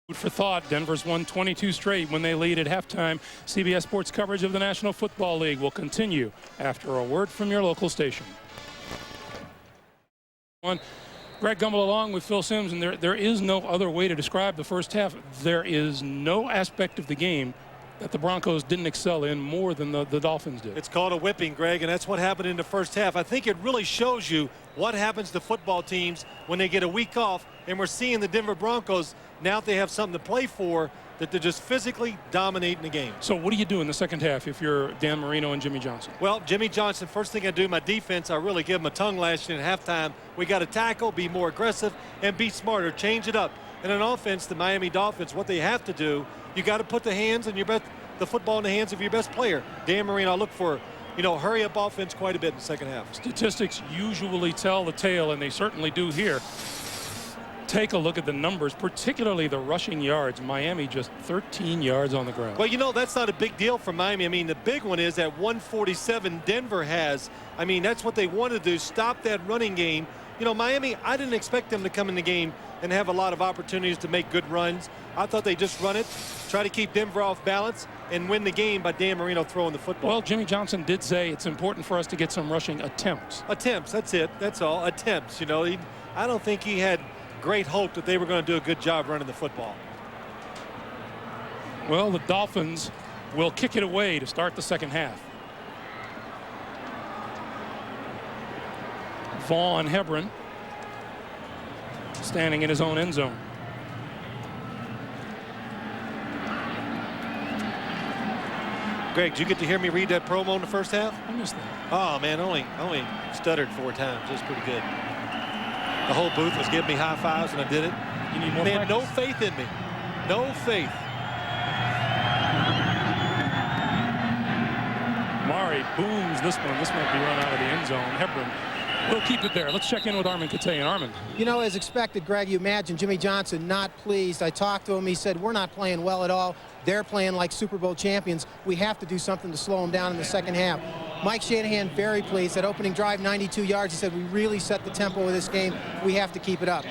Food for thought. Denver's won 22 straight when they lead at halftime. CBS Sports coverage of the National Football League will continue after a word from your local station. Greg Gumbel along with Phil Simms, and there is no other way to describe the first half. There is no aspect of the game that the Broncos didn't excel in more than the Dolphins did. It's called a whipping, Greg, and that's what happened in the first half. I think it really shows you what happens to football teams when they get a week off, and we're seeing the Denver Broncos, now they have something to play for, that they're just physically dominating the game. So what do you do in the second half if you're Dan Marino and Jimmy Johnson? Well, Jimmy Johnson, first thing I do, my defense, I really give him a tongue lashing at halftime. We got to tackle, be more aggressive, and be smarter, change it up. And an offense, the Miami Dolphins, what they have to do, you got to put the football in the hands of your best player. Dan Marino, I look for, hurry up offense quite a bit in the second half. Statistics usually tell the tale, and they certainly do here. Take a look at the numbers, particularly the rushing yards. Miami just 13 yards on the ground. Well, that's not a big deal for Miami. I mean, the big one is at 147 Denver has. I mean, that's what they want to do, stop that running game. Miami, I didn't expect them to come in the game and have a lot of opportunities to make good runs. I thought they just run it, try to keep Denver off balance, and win the game by Dan Marino throwing the football. Well, Jimmy Johnson did say it's important for us to get some rushing attempts. Attempts, that's it. That's all, attempts. I don't think he had great hope that they were going to do a good job running the football. Well, the Dolphins will kick it away to start the second half. Vaughn Hebron standing in his own end zone. Greg, did you get to hear me read that promo in the first half? I missed that. Oh, man, only stuttered 4 times. It was pretty good. The whole booth was giving me high fives, and I did it. You need more They had no practice. faith in me. No faith. Mari booms this one. This might be run out of the end zone. Hebron will keep it there. Let's check in with Armin Katayan. Armin. As expected, Greg, you imagine Jimmy Johnson not pleased. I talked to him. He said, we're not playing well at all. They're playing like Super Bowl champions. We have to do something to slow them down in the second half. Mike Shanahan very pleased. That opening drive, 92 yards. He said, we really set the tempo of this game. We have to keep it up.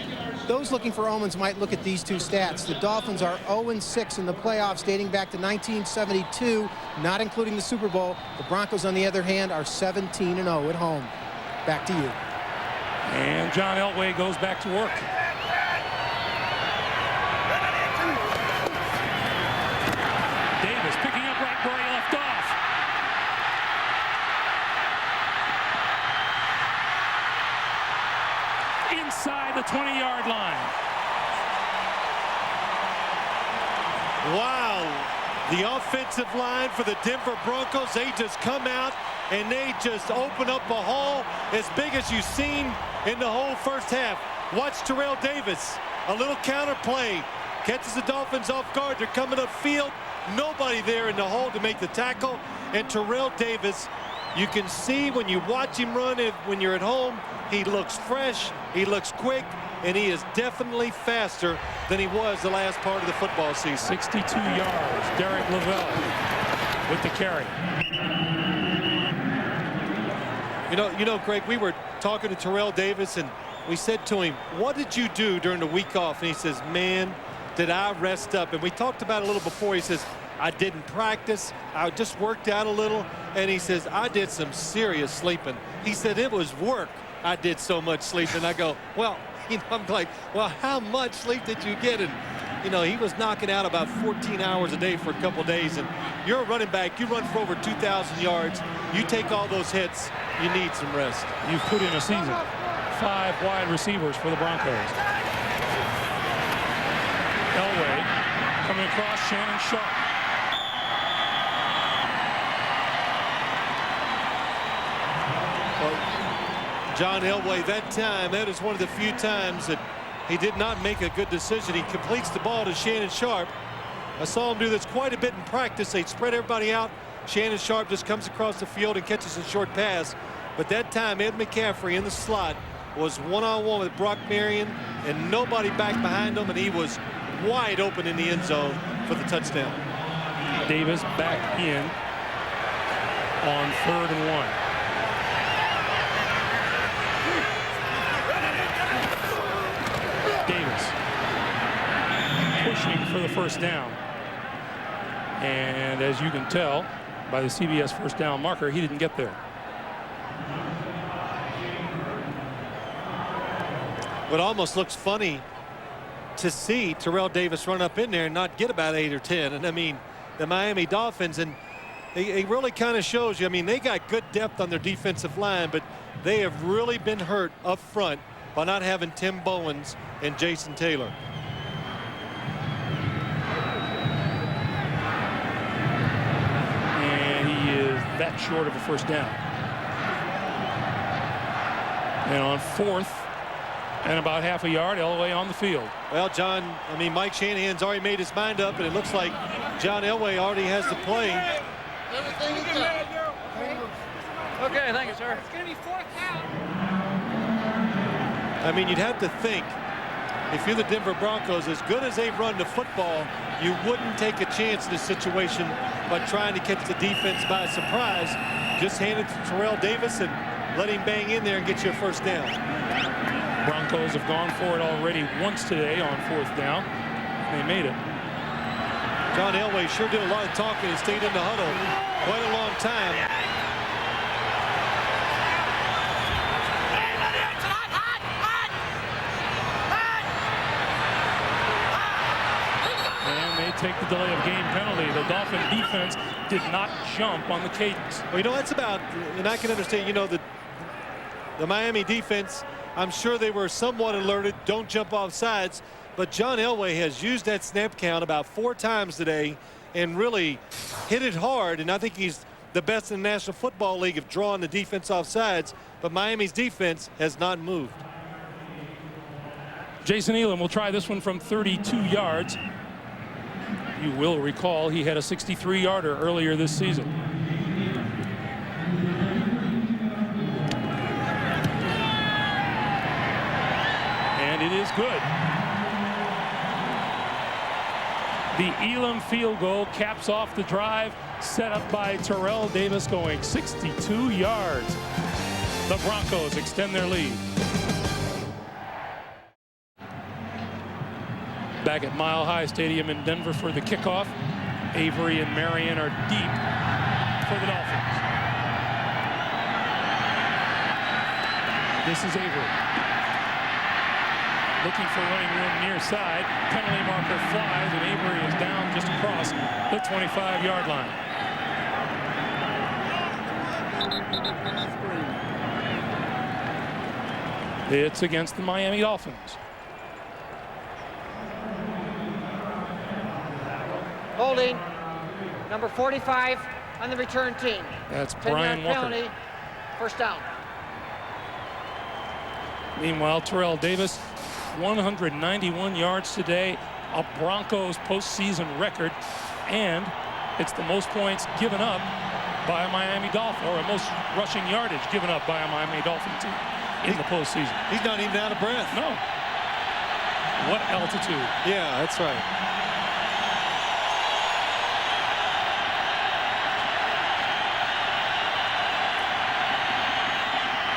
Those looking for omens might look at these two stats. The Dolphins are 0-6 in the playoffs dating back to 1972, not including the Super Bowl. The Broncos, on the other hand, are 17-0 at home. Back to you. And John Elway goes back to work. Davis picking up right where he left off. Inside the 20-yard line. Wow. The offensive line for the Denver Broncos, they just come out and they just open up a hole as big as you've seen in the whole first half. Watch Terrell Davis, a little counter play, catches the Dolphins off guard. They're coming upfield, nobody there in the hole to make the tackle. And Terrell Davis, you can see when you watch him run, when you're at home, he looks fresh, he looks quick, and he is definitely faster than he was the last part of the football season. 62 yards. Derek Lavelle with the carry. Greg, we were talking to Terrell Davis, and we said to him, what did you do during the week off? And he says, man, did I rest up? And we talked about it a little before. He says, I didn't practice. I just worked out a little. And he says, I did some serious sleeping. He said, it was work. I did so much sleeping. I go, well, I'm like, well, how much sleep did you get? And, he was knocking out about 14 hours a day for a couple of days. And you're a running back. You run for over 2,000 yards. You take all those hits. You need some rest. You've put in a season. 5 wide receivers for the Broncos. Elway coming across, Shannon Sharp. Well, John Elway, that is one of the few times that he did not make a good decision. He completes the ball to Shannon Sharp. I saw him do this quite a bit in practice. They spread everybody out. Shannon Sharp just comes across the field and catches a short pass. But that time, Ed McCaffrey in the slot was one-on-one with Brock Marion, and nobody back behind him, and he was wide open in the end zone for the touchdown. Davis back in on 3rd and 1. rushing for the first down. And as you can tell by the CBS first down marker, he didn't get there. What almost looks funny to see Terrell Davis run up in there and not get about 8 or 10. And I mean, the Miami Dolphins, and it really kind of shows you, I mean, they got good depth on their defensive line, but they have really been hurt up front by not having Tim Bowens and Jason Taylor. And he is that short of a first down. And on 4th and about half a yard, Elway on the field. Well, John, I mean, Mike Shanahan's already made his mind up, and it looks like John Elway already has the play. Okay, thank you, sir. It's going to be 4th down. I mean, you'd have to think, if you're the Denver Broncos, as good as they've run the football, you wouldn't take a chance in this situation by trying to catch the defense by surprise. Just hand it to Terrell Davis and let him bang in there and get you a first down. Broncos have gone for it already once today on 4th down. They made it. John Elway sure did a lot of talking and stayed in the huddle quite a long time. And they take the delay of game penalty. The Dolphin defense did not jump on the cadence. Well, you know, that's about, and I can understand, you know, the Miami defense, I'm sure they were somewhat alerted, don't jump off sides, but John Elway has used that snap count about 4 times today and really hit it hard, and I think he's the best in the National Football League of drawing the defense off sides, but Miami's defense has not moved. Jason Elam will try this one from 32 yards. You will recall he had a 63-yarder earlier this season. And it is good. The Elam field goal caps off the drive set up by Terrell Davis going 62 yards. The Broncos extend their lead. Back at Mile High Stadium in Denver for the kickoff. Avery and Marion are deep for the Dolphins. This is Avery. Looking for running room near side. Penalty marker flies, and Avery is down just across the 25-yard line. It's against the Miami Dolphins. Holding number 45 on the return team. That's Brian Walker. Penalty, first down. Meanwhile, Terrell Davis, 191 yards today, a Broncos postseason record, and it's the most points given up by a Miami Dolphin, or most rushing yardage given up by a Miami Dolphin team in the postseason. He's not even out of breath. No. What altitude? Yeah, that's right.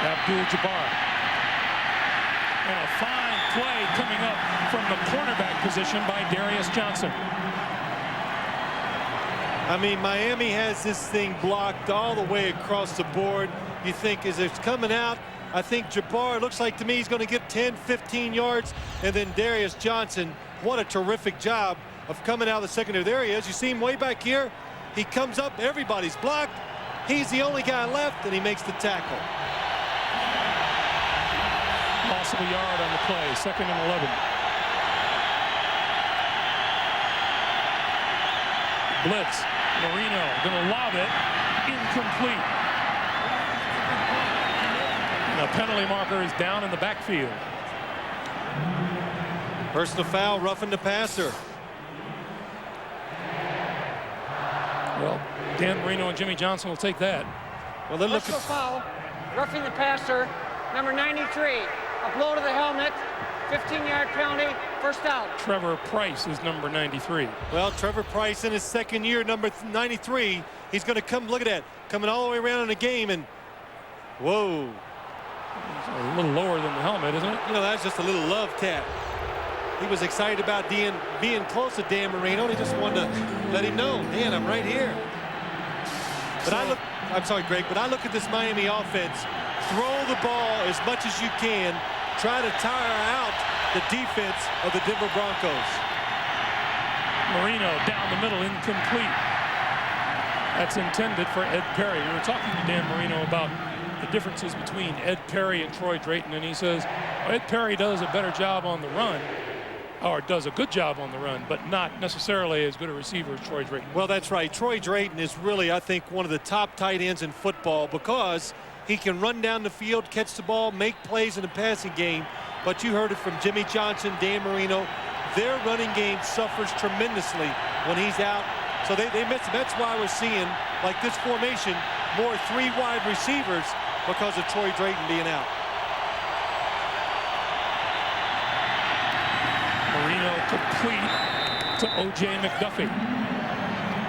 Abdul-Jabbar. And a fine play coming up from the cornerback position by Darius Johnson. I mean, Miami has this thing blocked all the way across the board. You think as it's coming out, I think Jabbar, looks like to me he's going to get 10, 15 yards. And then Darius Johnson, what a terrific job of coming out of the secondary. There he is. You see him way back here. He comes up, everybody's blocked. He's the only guy left, and he makes the tackle. Loss of a yard on the play, 2nd and 11. Blitz, Marino gonna lob it, incomplete. And the penalty marker is down in the backfield. Personal foul, roughing the passer. Well, Dan Marino and Jimmy Johnson will take that. Well, they're looking. Personal foul, roughing the passer, number 93. A blow to the helmet, 15-yard penalty, first down. Trevor Price is number 93. Well, Trevor Price in his second year, number 93. He's going to come, look at that, coming all the way around in the game, and whoa. It's a little lower than the helmet, isn't it? You know, that's just a little love tap. he was excited about being close to Dan Marino. He just wanted to let him know, Dan, I'm right here. But I'm sorry, Greg, but I look at this Miami offense. Throw the ball as much as you can. Try to tire out the defense of the Denver Broncos. Marino down the middle, incomplete. That's intended for Ed Perry. We were talking to Dan Marino about the differences between Ed Perry and Troy Drayton, and he says Ed Perry does a better job on the run, or does a good job on the run, but not necessarily as good a receiver as Troy Drayton. Well, that's right. Troy Drayton is really, I think, one of the top tight ends in football because he can run down the field, catch the ball, make plays in the passing game. But you heard it from Jimmy Johnson, Dan Marino. Their running game suffers tremendously when he's out. So they miss him. That's why we're seeing, like this formation, more 3 wide receivers because of Troy Drayton being out. Marino complete to O.J. McDuffie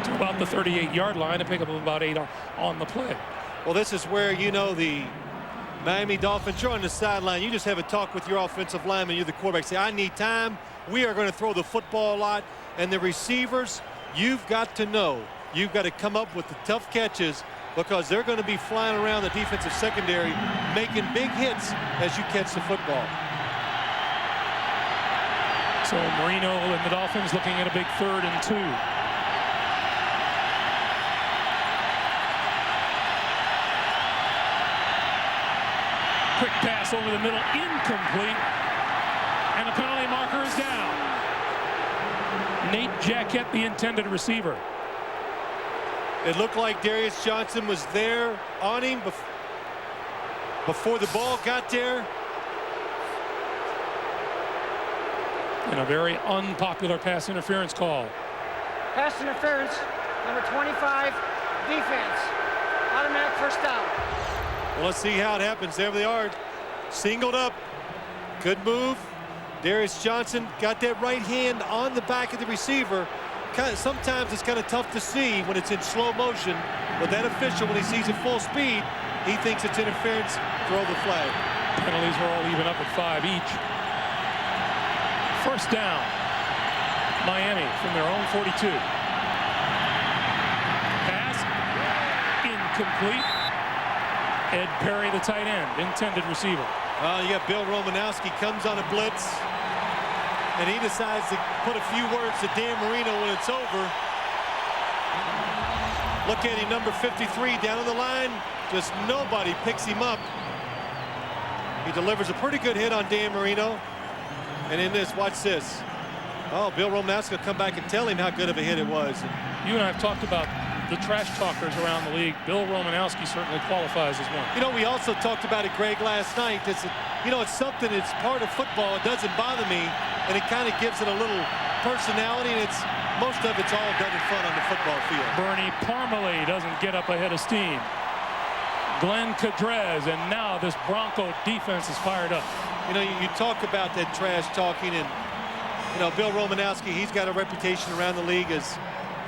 to about the 38-yard line to pick up about 8 on the play. Well, this is where, you know, the Miami Dolphins, you're on the sideline. You just have a talk with your offensive lineman. You're the quarterback. Say, I need time. We are going to throw the football a lot. And the receivers, you've got to know. You've got to come up with the tough catches because they're going to be flying around the defensive secondary, making big hits as you catch the football. So Marino and the Dolphins looking at a big 3rd and 2. Quick pass over the middle, incomplete, and the penalty marker is down. Nate Jaquette, the intended receiver. It looked like Darius Johnson was there on him before the ball got there. And a very unpopular pass interference call. Pass interference, number 25, defense. Automatic first down. Well, let's see how it happens. There they are. Singled up. Good move. Darius Johnson got that right hand on the back of the receiver. Sometimes it's kind of tough to see when it's in slow motion, but that official, when he sees it full speed, he thinks it's interference. Throw the flag. Penalties are all even up at 5 each. First down, Miami from their own 42. Pass, incomplete. Ed Perry, the tight end, intended receiver. Well, you got Bill Romanowski comes on a blitz, and he decides to put a few words to Dan Marino when it's over. Look at him, number 53 down on the line. Just nobody picks him up. He delivers a pretty good hit on Dan Marino. And in this, watch this. Oh, Bill Romanowski will come back and tell him how good of a hit it was. You and I have talked about the trash talkers around the league. Bill Romanowski certainly qualifies as one. You know, we also talked about it, Greg, last night. It's something, it's part of football. It doesn't bother me, and it kind of gives it a little personality, and most of it's all done in front on the football field. Bernie Parmalee doesn't get up ahead of steam. Glenn Cadrez, and now this Bronco defense is fired up. You know, you talk about that trash talking, and, you know, Bill Romanowski, he's got a reputation around the league as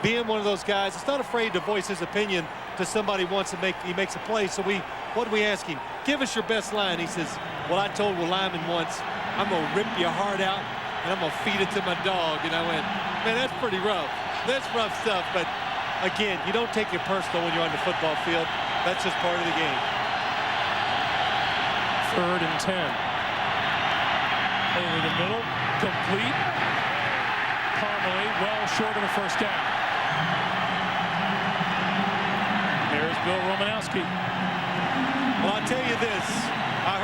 being one of those guys that's not afraid to voice his opinion to somebody once he makes a play. So what do we ask him? Give us your best line. He says, well, I told a lineman once, I'm going to rip your heart out, and I'm going to feed it to my dog. And I went, man, that's pretty rough. That's rough stuff. But, again, you don't take it personal when you're on the football field. That's just part of the game. 3rd and 10. Over the middle, complete. Parmalee well short of the first down. There's Bill Romanowski. Well, I'll tell you this. I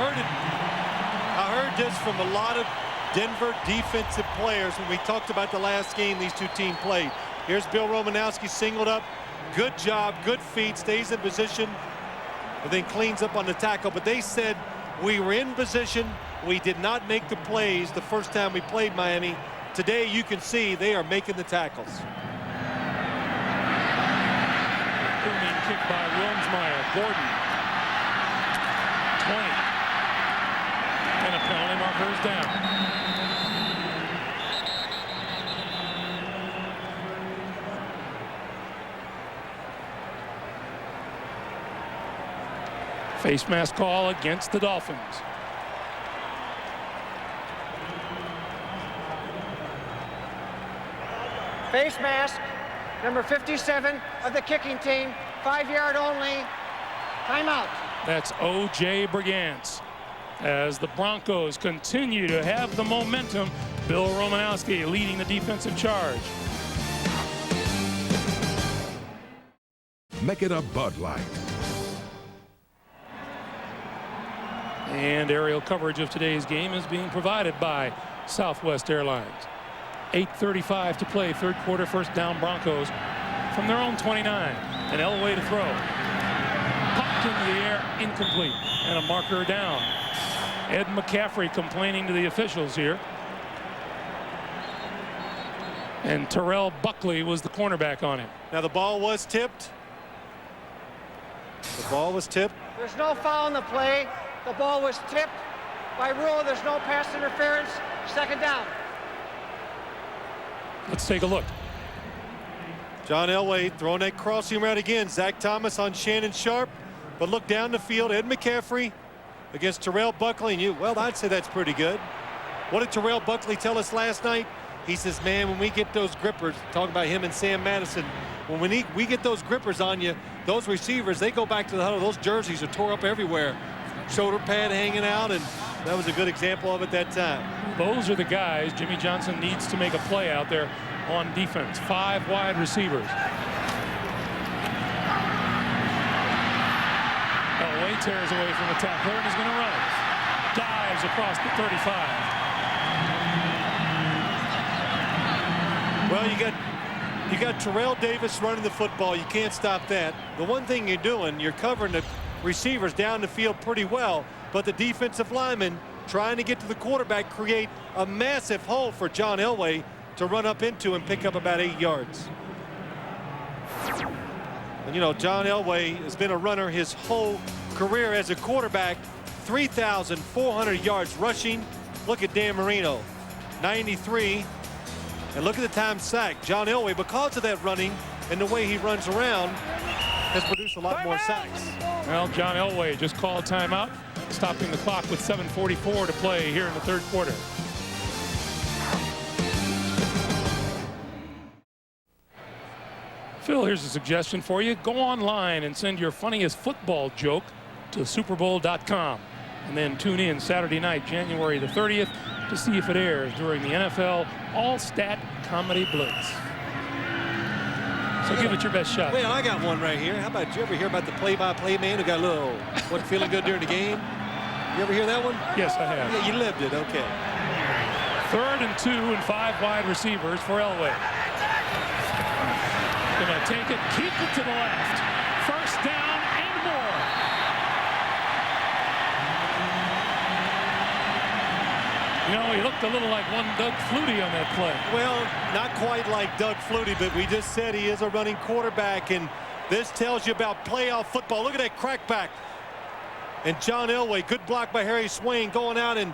heard this from a lot of Denver defensive players when we talked about the last game these two teams played. Here's Bill Romanowski singled up. Good job, good feet, stays in position, and then cleans up on the tackle. But they said we were in position. We did not make the plays the first time we played Miami. Today, you can see they are making the tackles. Booming kick by Wilmsmeyer. Gordon. 20. And a penalty marker is down. Face mask call against the Dolphins. Face mask, number 57 of the kicking team, 5-yard only. Timeout. That's O.J. Brigance. As the Broncos continue to have the momentum, Bill Romanowski leading the defensive charge. Make it a Bud Light. And aerial coverage of today's game is being provided by Southwest Airlines. 8:35 to play, third quarter, first down Broncos from their own 29. And Elway to throw. Popped into the air, incomplete, and a marker down. Ed McCaffrey complaining to the officials here. And Terrell Buckley was the cornerback on him. Now the ball was tipped. The ball was tipped. There's no foul in the play. The ball was tipped. By rule, there's no pass interference. Second down. Let's take a look. John Elway throwing that crossing route again. Zach Thomas on Shannon Sharp. But look down the field. Ed McCaffrey against Terrell Buckley. And well, I'd say that's pretty good. What did Terrell Buckley tell us last night? He says, man, when we get those grippers, talking about him and Sam Madison, when we get those grippers on you, those receivers, they go back to the huddle. Those jerseys are tore up everywhere. Shoulder pad hanging out, and that was a good example of it that time. Those are the guys Jimmy Johnson needs to make a play out there on defense. 5 wide receivers. Elway tears away from the tackler and is going to run it. Dives across the 35. Well, you got Terrell Davis running the football. You can't stop that. The one thing you're doing, you're covering the receivers down the field pretty well, but the defensive linemen trying to get to the quarterback create a massive hole for John Elway to run up into and pick up about 8 yards. And you know, John Elway has been a runner his whole career as a quarterback. 3,400 yards rushing. Look at Dan Marino, 93. And look at the time sacked. John Elway, because of that running and the way he runs around, has produced a lot more sacks. Well, John Elway just called timeout, stopping the clock with 7:44 to play here in the third quarter. Phil, here's a suggestion for you. Go online and send your funniest football joke to superbowl.com. And then tune in Saturday night, January the 30th, to see if it airs during the NFL All-Stat Comedy Blitz. So give it your best shot. Well, I got one right here. How about, you ever hear about the play-by-play man who got a little, wasn't feeling good during the game? You ever hear that one? Yes, I have. Yeah, you lived it, okay. 3rd and 2 and 5 wide receivers for Elway. Gonna take it, keep it to the left. First down and more. You know, he looked a little like one Doug Flutie on that play. Well, not quite like Doug Flutie, but we just said he is a running quarterback, and this tells you about playoff football. Look at that crackback. And John Elway, good block by Harry Swain, going out and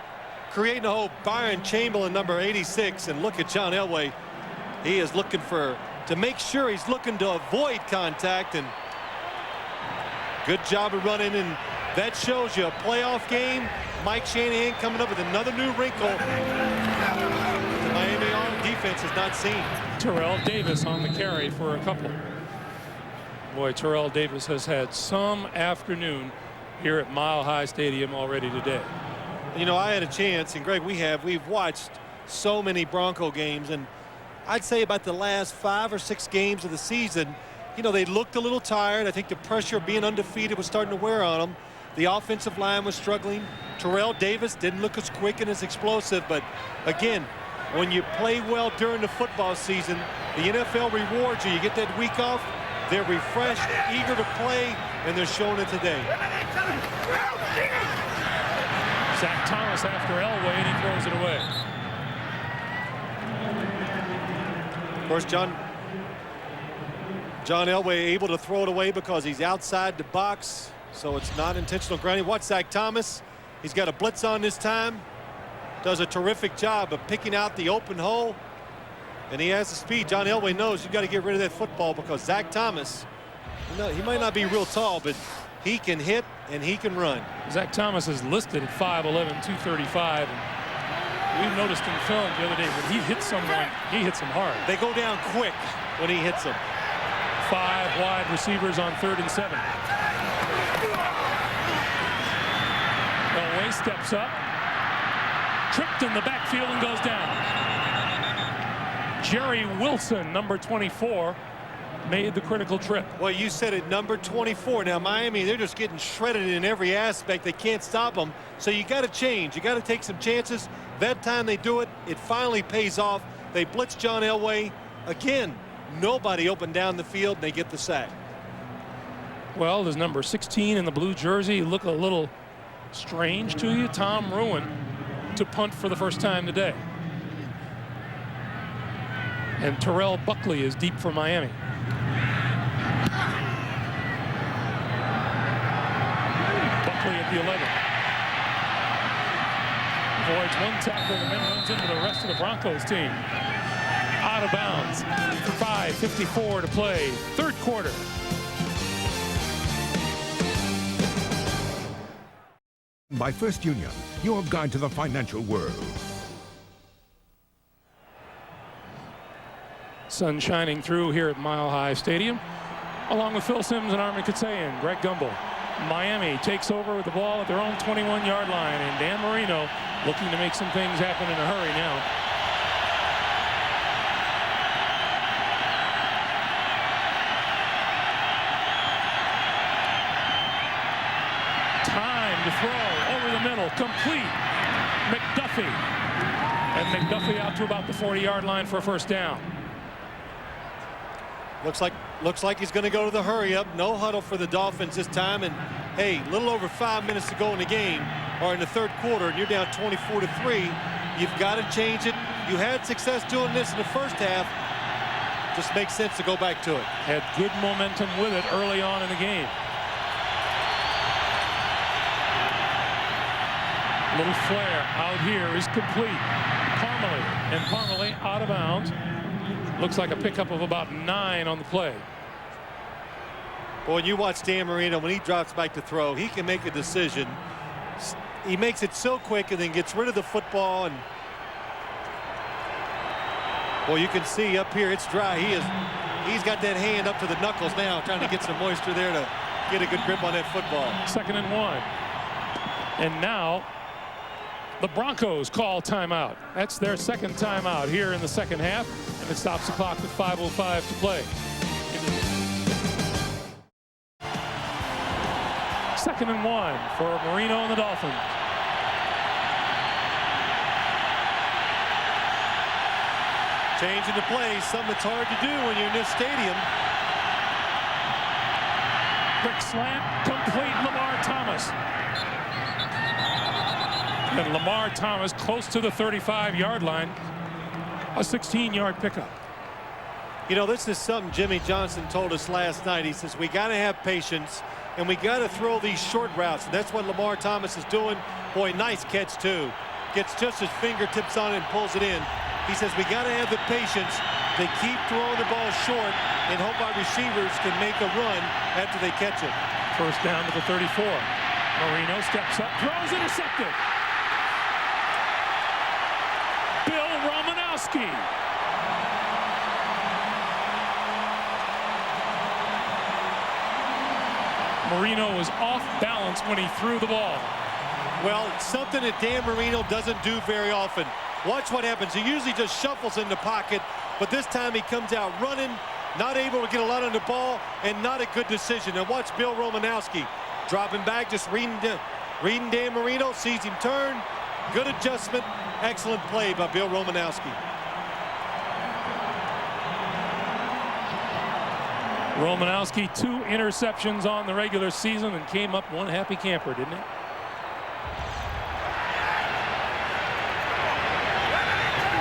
creating a hole. Byron Chamberlain, number 86, and look at John Elway. He is looking to make sure he's looking to avoid contact, and good job of running, and that shows you a playoff game. Mike Shanahan coming up with another new wrinkle the Miami defense has not seen. Terrell Davis on the carry for a couple. Boy, Terrell Davis has had some afternoon here at Mile High Stadium already today. You know, I had a chance, and Greg, we've watched so many Bronco games, and I'd say about the last 5 or 6 games of the season, you know, they looked a little tired. I think the pressure of being undefeated was starting to wear on them. The offensive line was struggling. Terrell Davis didn't look as quick and as explosive, but again, when you play well during the football season, the NFL rewards you. You get that week off, they're refreshed, eager to play, and they're showing it today. Zach Thomas after Elway, and he throws it away. Of course, John Elway able to throw it away because he's outside the box, so it's not intentional grounding. Watch Zach Thomas. He's got a blitz on this time. Does a terrific job of picking out the open hole, and he has the speed. John Elway knows you've got to get rid of that football because Zach Thomas, you know, he might not be real tall, but he can hit and he can run. Zach Thomas is listed at 5'11", 235. And we've noticed in film the other day when he hits someone, he hits them hard. They go down quick when he hits them. 5 wide receivers on 3rd and 7. Elway steps up, tripped in the backfield and goes down. Jerry Wilson, number 24, made the critical trip. Well, you said it, number 24. Now, Miami, they're just getting shredded in every aspect. They can't stop them. So you got to change. You got to take some chances. That time they do it, it finally pays off. They blitz John Elway. Again, nobody open down the field, and they get the sack. Well, there's number 16 in the blue jersey. Look a little strange to you. Tom Ruin to punt for the first time today. And Terrell Buckley is deep for Miami. Buckley at the 11. Avoids one tackle and then runs into the rest of the Broncos team. Out of bounds. 5:54 to play. 3rd quarter. By First Union, your guide to the financial world. Sun shining through here at Mile High Stadium. Along with Phil Simms and Armin Katsayan, Greg Gumbel. Miami takes over with the ball at their own 21-yard line, and Dan Marino looking to make some things happen in a hurry now. Time to throw over the middle, complete. McDuffie. And McDuffie out to about the 40-yard line for a first down. Looks like he's going to go to the hurry up. No huddle for the Dolphins this time. And hey, a little over 5 minutes to go in the game, or in the 3rd quarter, and you're down 24-3. You've got to change it. You had success doing this in the first half. Just makes sense to go back to it. Had good momentum with it early on in the game. Little flare out here is complete. Parmalee out of bounds. Looks like a pickup of about 9 on the play. Boy, when you watch Dan Marino, when he drops back to throw, he can make a decision. He makes it so quick and then gets rid of the football. And boy, you can see up here it's dry. He's got that hand up to the knuckles now, trying to get some moisture there to get a good grip on that football. 2nd and 1. And now the Broncos call timeout. That's their 2nd timeout here in the 2nd half, and it stops the clock with 5:05 to play. 2nd and 1 for Marino and the Dolphins. Changing the play, something that's hard to do when you're in this stadium. Quick slant, complete. Lamar Thomas. And Lamar Thomas close to the 35-yard line. A 16-yard pickup. You know, this is something Jimmy Johnson told us last night. He says we got to have patience and we got to throw these short routes. And that's what Lamar Thomas is doing. Boy, nice catch too. Gets just his fingertips on it and pulls it in. He says we got to have the patience to keep throwing the ball short and hope our receivers can make a run after they catch it. First down to the 34. Marino steps up, throws, intercepted. Bill Romanowski. Marino was off balance when he threw the ball. Well, it's something that Dan Marino doesn't do very often. Watch what happens. He usually just shuffles in the pocket, but this time he comes out running, not able to get a lot on the ball, and not a good decision. And watch Bill Romanowski dropping back, just reading Dan Marino, sees him turn. Good adjustment. Excellent play by Bill Romanowski. Romanowski, 2 interceptions on the regular season and came up one happy camper, didn't he?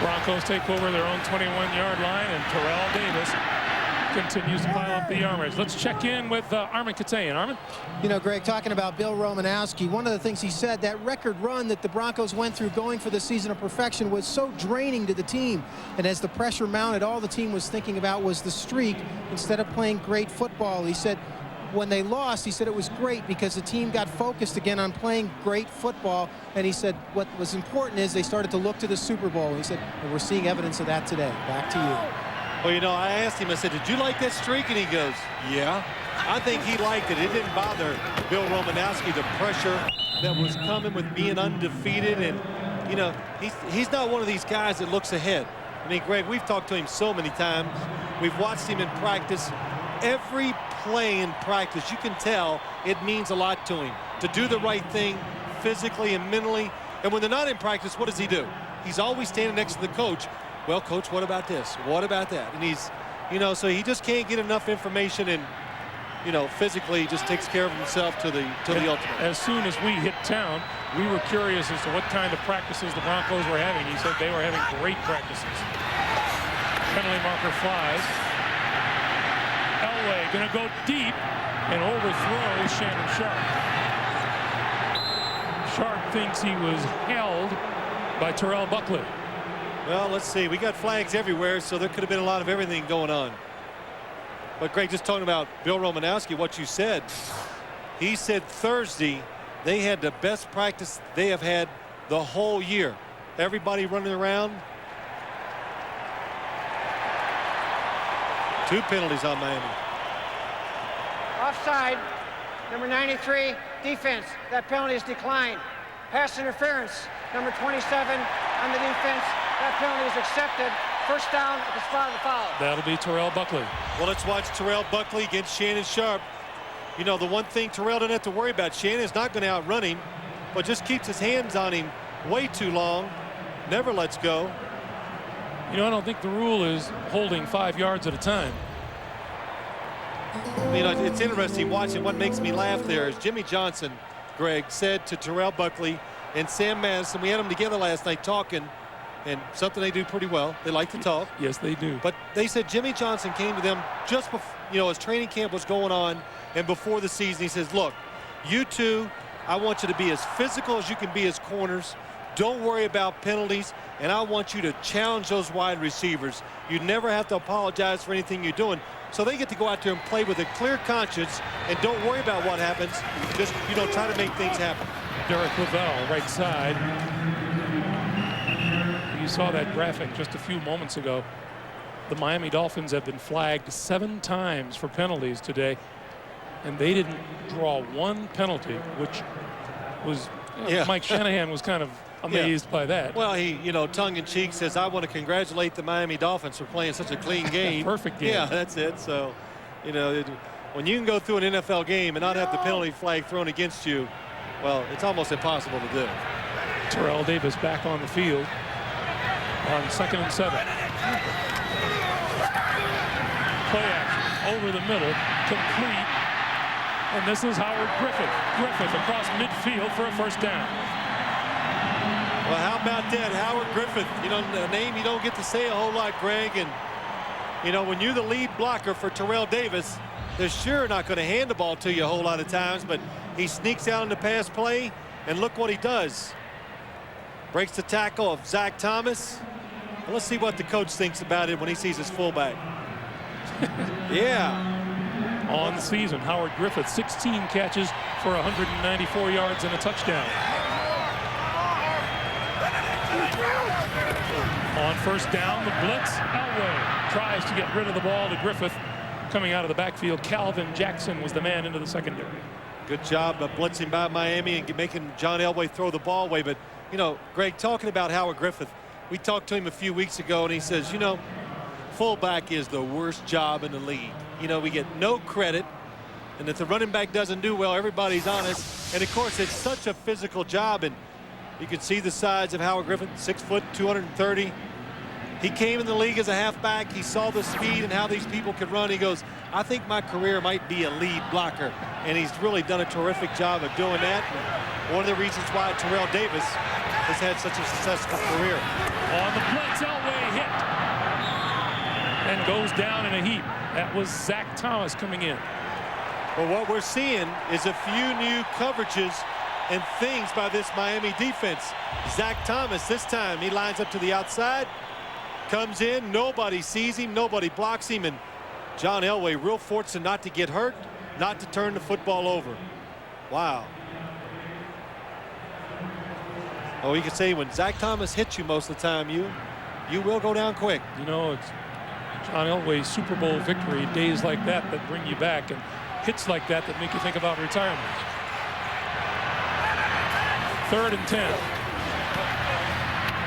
Broncos take over their own 21-yard line, and Terrell Davis continues to pile up the yardage. Let's check in with Armin Katsayan. Armin? You know, Greg, talking about Bill Romanowski, one of the things he said, that record run that the Broncos went through going for the season of perfection was so draining to the team. And as the pressure mounted, all the team was thinking about was the streak instead of playing great football. He said, when they lost, he said it was great because the team got focused again on playing great football. And he said what was important is they started to look to the Super Bowl. He said, and we're seeing evidence of that today. Back to you. Well, you know, I asked him, I said, did you like that streak? And he goes, yeah. I think he liked it. It didn't bother Bill Romanowski, the pressure that was coming with being undefeated. And, you know, he's not one of these guys that looks ahead. I mean, Greg, we've talked to him so many times. We've watched him in practice. Every play in practice, you can tell it means a lot to him to do the right thing physically and mentally. And when they're not in practice, what does he do? He's always standing next to the coach. Well, coach, what about this? What about that? And he's, you know, so he just can't get enough information, and, you know, physically he just takes care of himself to the ultimate. As soon as we hit town, we were curious as to what kind of practices the Broncos were having. He said they were having great practices. Penalty marker flies. Elway going to go deep and overthrows Shannon Sharp. Sharp thinks he was held by Terrell Buckley. Well, let's see. We got flags everywhere, so there could have been a lot of everything going on. But, Greg, just talking about Bill Romanowski, what you said, he said Thursday they had the best practice they have had the whole year. Everybody running around. 2 penalties on Miami. Offside, number 93, defense. That penalty is declined. Pass interference, number 27 on the defense. That penalty is accepted. First down at the spot of the foul. That'll be Terrell Buckley. Well, let's watch Terrell Buckley against Shannon Sharp. You know, the one thing Terrell doesn't have to worry about, Shannon's not going to outrun him, but just keeps his hands on him way too long. Never lets go. You know, I don't think the rule is holding 5 yards at a time. You know, it's interesting watching. What makes me laugh there is Jimmy Johnson, Greg, said to Terrell Buckley and Sam Madison, we had them together last night talking, and something they do pretty well. They like to talk. Yes, they do. But they said Jimmy Johnson came to them just before, you know, as training camp was going on and before the season. He says, look, you two, I want you to be as physical as you can be as corners. Don't worry about penalties, and I want you to challenge those wide receivers. You never have to apologize for anything you're doing. So they get to go out there and play with a clear conscience and don't worry about what happens. Just, you know, try to make things happen. Derek Lavelle, right side. You saw that graphic just a few moments ago. The Miami Dolphins have been flagged 7 times for penalties today, and they didn't draw 1 penalty, which was, you know, Mike Shanahan was kind of amazed by that. Well, he, you know, tongue-in-cheek says, I want to congratulate the Miami Dolphins for playing such a clean game. Perfect game. Yeah, that's it. So, you know, when you can go through an NFL game and not have the penalty flag thrown against you, well, it's almost impossible to do. Terrell Davis back on the field on 2nd and 7. Play action over the middle, complete. And this is Howard Griffith. Griffith across midfield for a first down. Well, how about that, Howard Griffith? You know, a name you don't get to say a whole lot, Greg. And, you know, when you're the lead blocker for Terrell Davis, they're sure not going to hand the ball to you a whole lot of times, but he sneaks out in the pass play, and look what he does. Breaks the tackle of Zach Thomas. Well, let's see what the coach thinks about it when he sees his fullback. Yeah. On the season, Howard Griffith, 16 catches for 194 yards and a touchdown. On first down, the blitz. Elway tries to get rid of the ball to Griffith. Coming out of the backfield, Calvin Jackson was the man into the secondary. Good job of blitzing by Miami and making John Elway throw the ball away. But, you know, Greg, talking about Howard Griffith, we talked to him a few weeks ago, and he says, you know, fullback is the worst job in the league. You know, we get no credit, and if the running back doesn't do well, everybody's honest. And, of course, it's such a physical job, and you can see the size of Howard Griffith, 6 foot, 230. He came in the league as a halfback. He saw the speed and how these people could run. He goes, I think my career might be a lead blocker. And he's really done a terrific job of doing that. And one of the reasons why Terrell Davis has had such a successful career. On the blitz, Elway hit. And goes down in a heap. That was Zach Thomas coming in. Well, what we're seeing is a few new coverages and things by this Miami defense. Zach Thomas, this time, he lines up to the outside. Comes in, nobody sees him, nobody blocks him, and John Elway real fortunate not to get hurt. not to turn the football over. Wow. Oh, you can say when Zach Thomas hits you most of the time, you will go down quick. You know, it's John Elway's Super Bowl victory, days like that bring you back, and hits like that make you think about retirement. 3rd and 10.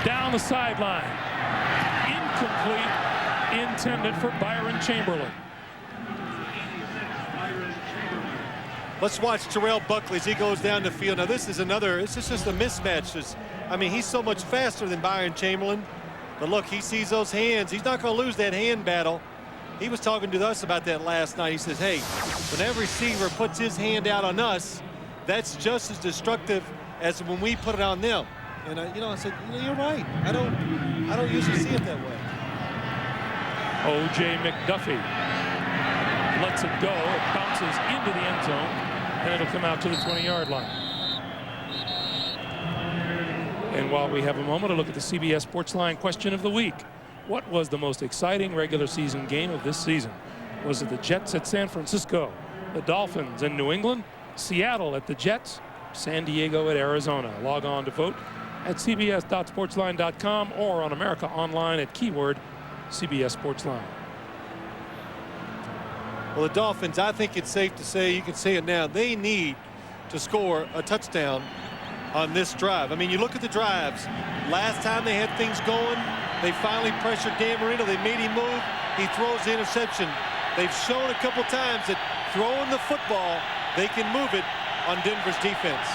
Down the sideline. Incomplete, intended for Byron Chamberlain. Let's watch Terrell Buckley as he goes down the field. Now this is just a mismatch. I mean, he's so much faster than Byron Chamberlain. But look, he sees those hands. He's not going to lose that hand battle. He was talking to us about that last night. He says, hey, when every receiver puts his hand out on us, that's just as destructive as when we put it on them. And I said, you're right. I don't usually see it that way. O.J. McDuffie lets it go. It bounces into the end zone, and it'll come out to the 20-yard line. And while we have a moment to look at the CBS Sportsline question of the week, what was the most exciting regular season game of this season? Was it the Jets at San Francisco, the Dolphins in New England, Seattle at the Jets, San Diego at Arizona? Log on to vote at cbs.sportsline.com or on America Online at keyword CBS Sportsline. Well, the Dolphins, I think it's safe to say, you can say it now, they need to score a touchdown on this drive. I mean, you look at the drives. Last time they had things going, they finally pressured Dan Marino. They made him move. He throws the interception. They've shown a couple times that throwing the football, they can move it on Denver's defense.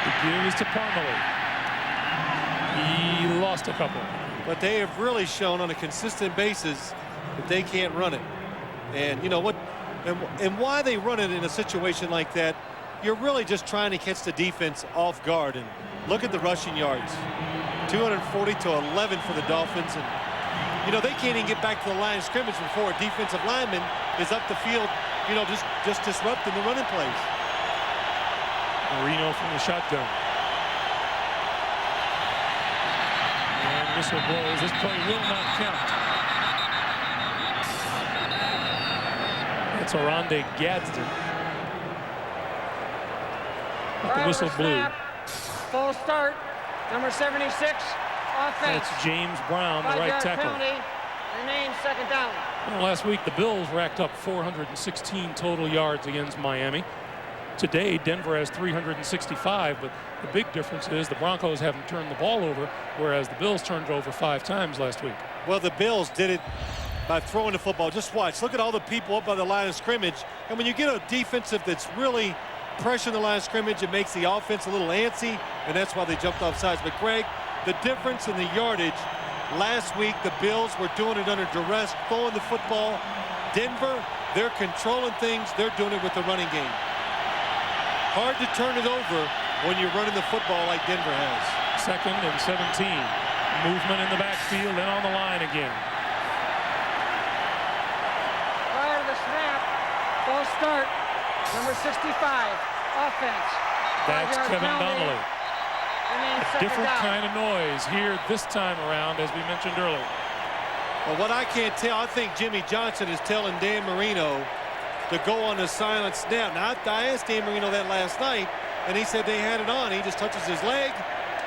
The give is to Parmalee. He lost a couple. But they have really shown on a consistent basis that they can't run it. And you know what? And why they run it in a situation like that, you're really just trying to catch the defense off guard. And look at the rushing yards. 240 to 11 for the Dolphins. And, you know, they can't even get back to the line of scrimmage before a defensive lineman is up the field, you know, just disrupting the running plays. Marino from the shotgun. And whistle blows. This play will not count. It's Oronde Gadsden. But the whistle blew. Full start. Number 76, offense. That's James Brown, the right tackle. Penalty. Remains 2nd down. Well, last week, the Bills racked up 416 total yards against Miami. Today, Denver has 365, but the big difference is the Broncos haven't turned the ball over, whereas the Bills turned it over 5 times last week. Well, the Bills did it by throwing the football. Just watch. Look at all the people up by the line of scrimmage. And when you get a defensive that's really pressuring the line of scrimmage, it makes the offense a little antsy, and that's why they jumped off sides. But, Greg, the difference in the yardage, last week the Bills were doing it under duress, throwing the football. Denver, they're controlling things. They're doing it with the running game. Hard to turn it over when you're running the football like Denver has. 2nd and 17. Movement in the backfield and on the line again. Prior to the snap, false start. Number 65, offense. That's Kevin Donnelly. A different down. kind of noise here this time around, as we mentioned earlier. Well, what I can't tell, I think Jimmy Johnson is telling Dan Marino to go on the silent snap. Now, I asked Dan Marino that last night, and he said they had it on. He just touches his leg,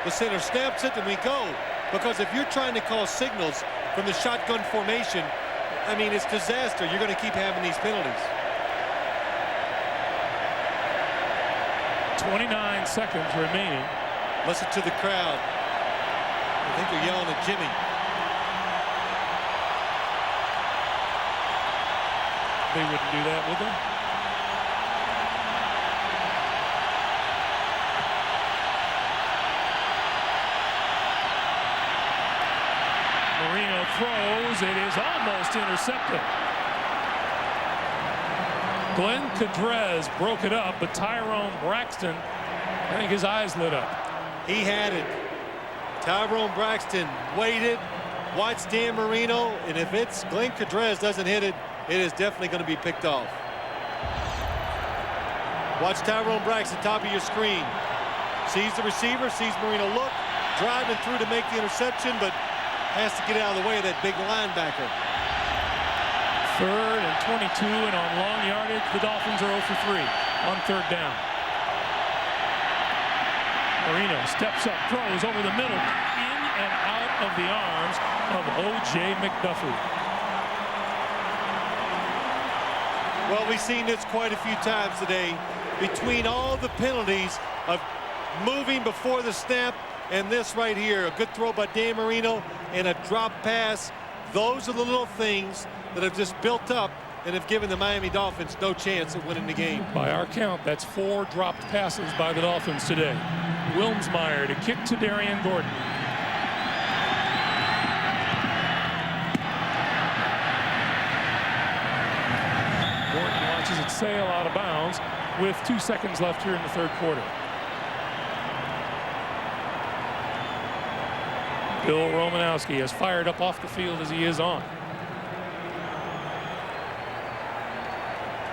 the center snaps it, and we go. Because if you're trying to call signals from the shotgun formation, I mean, it's disaster. You're going to keep having these penalties. 29 seconds remaining. Listen to the crowd. I think they're yelling at Jimmy. They wouldn't do that, would they? Marino throws. It is almost intercepted. Glenn Cadrez broke it up, but Tyrone Braxton, I think his eyes lit up. He had it. Tyrone Braxton waited, watched Dan Marino, and if it's Glenn Cadrez doesn't hit it, it is definitely going to be picked off. Watch Tyrone Braxton, top of your screen. Sees the receiver, sees Marino look, driving through to make the interception, but has to get out of the way of that big linebacker. 3rd and 22, and on long yardage, the Dolphins are 0 for 3 on 3rd down. Marino steps up, throws over the middle, in and out of the arms of O.J. McDuffie. Well, we've seen this quite a few times today. Between all the penalties of moving before the snap and this right here, a good throw by Dan Marino and a drop pass. Those are the little things that have just built up and have given the Miami Dolphins no chance of winning the game. By our count, that's 4 dropped passes by the Dolphins today. Wilmsmeyer to kick to Darian Gordon. Gordon watches it sail out of bounds with 2 seconds left here in the 3rd quarter. Bill Romanowski as fired up off the field as he is on.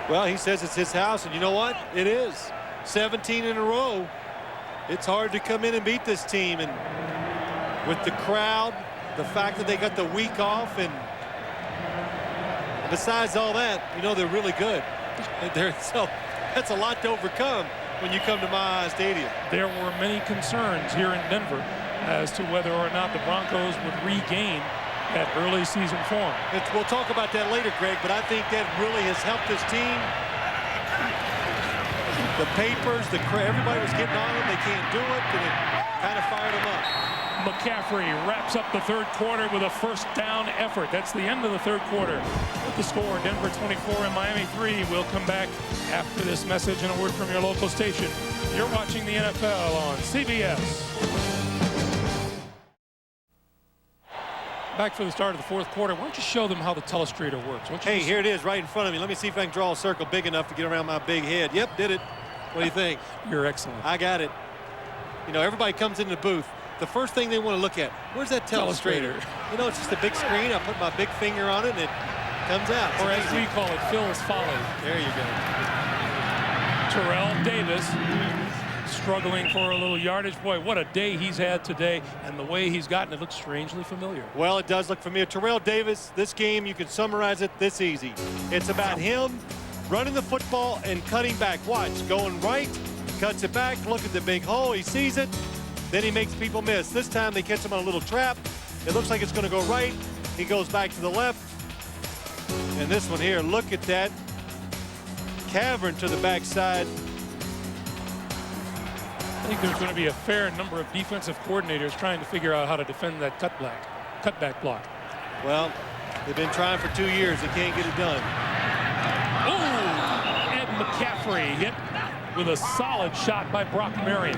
Well, he says it's his house, and you know what? It is. 17 in a row. It's hard to come in and beat this team, and with the crowd, the fact that they got the week off, and besides all that, you know they're really good. So that's a lot to overcome when you come to Mile High Stadium. There were many concerns here in Denver as to whether or not the Broncos would regain that early season form. We'll talk about that later, Greg, but I think that really has helped this team. The papers, everybody was getting on them. They can't do it, and it kind of fired them up. McCaffrey wraps up the 3rd quarter with a 1st down effort. That's the end of the 3rd quarter. With the score, Denver 24 and Miami 3. We'll come back after this message and a word from your local station. You're watching the NFL on CBS. Back for the start of the 4th quarter. Why don't you show them how the telestrator works? Hey, here it is right in front of me. Let me see if I can draw a circle big enough to get around my big head. Yep, did it. What do you think? You're excellent. I got it. You know, everybody comes into the booth. The first thing they want to look at, where's that telestrator? You know, it's just a big screen. I put my big finger on it, and it comes out. Or as we call it, Phil's Folly. There you go. Terrell Davis struggling for a little yardage. Boy, what a day he's had today, and the way he's gotten it looks strangely familiar. Well, it does look familiar. Terrell Davis, this game, you can summarize it this easy. It's about him running the football and cutting back. Watch, going right, cuts it back, look at the big hole, he sees it, then he makes people miss. This time they catch him on a little trap. It looks like it's going to go right. He goes back to the left. And this one here, look at that cavern to the backside. I think there's going to be a fair number of defensive coordinators trying to figure out how to defend that cutback block. Well, they've been trying for 2 years. They can't get it done. Oh, Ed McCaffrey hit with a solid shot by Brock Marion.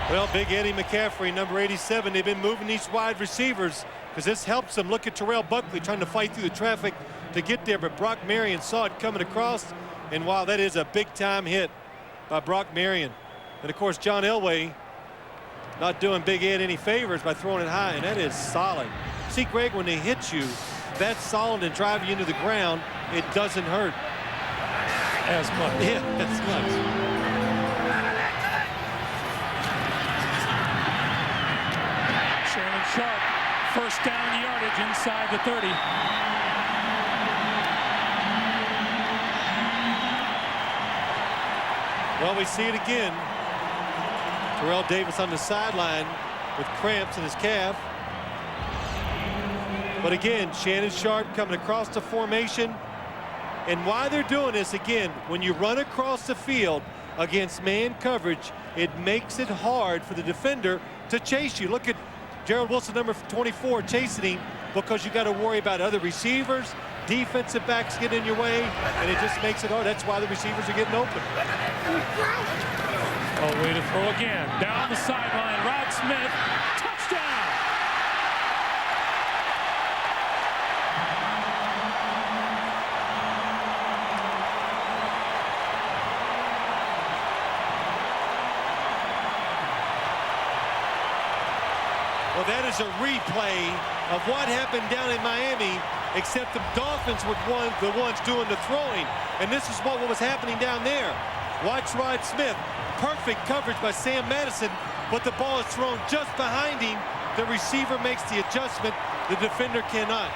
Well, big Eddie McCaffrey, number 87. They've been moving these wide receivers because this helps them. Look at Terrell Buckley trying to fight through the traffic to get there, but Brock Marion saw it coming across. And wow, that is a big-time hit by Brock Marion. And, of course, John Elway not doing Big Ed any favors by throwing it high, and that is solid. See, Greg, when they hit you, that's solid and drive you into the ground, it doesn't hurt. As much. Yeah, as much. Shannon Sharp, 1st down yardage inside the 30. Well, we see it again. Terrell Davis on the sideline with cramps in his calf. But again, Shannon Sharp coming across the formation. And why they're doing this, again, when you run across the field against man coverage, it makes it hard for the defender to chase you. Look at Gerald Wilson, number 24, chasing him because you got to worry about other receivers. Defensive backs get in your way, and it just makes it hard. That's why the receivers are getting open. Oh, way to throw again. Down the sideline, Rod Smith, touchdown! Well, that is a replay of what happened down in Miami, except the Dolphins were the ones doing the throwing. And this is what was happening down there. Watch Rod Smith. Perfect coverage by Sam Madison, but the ball is thrown just behind him, the receiver makes the adjustment, the defender cannot.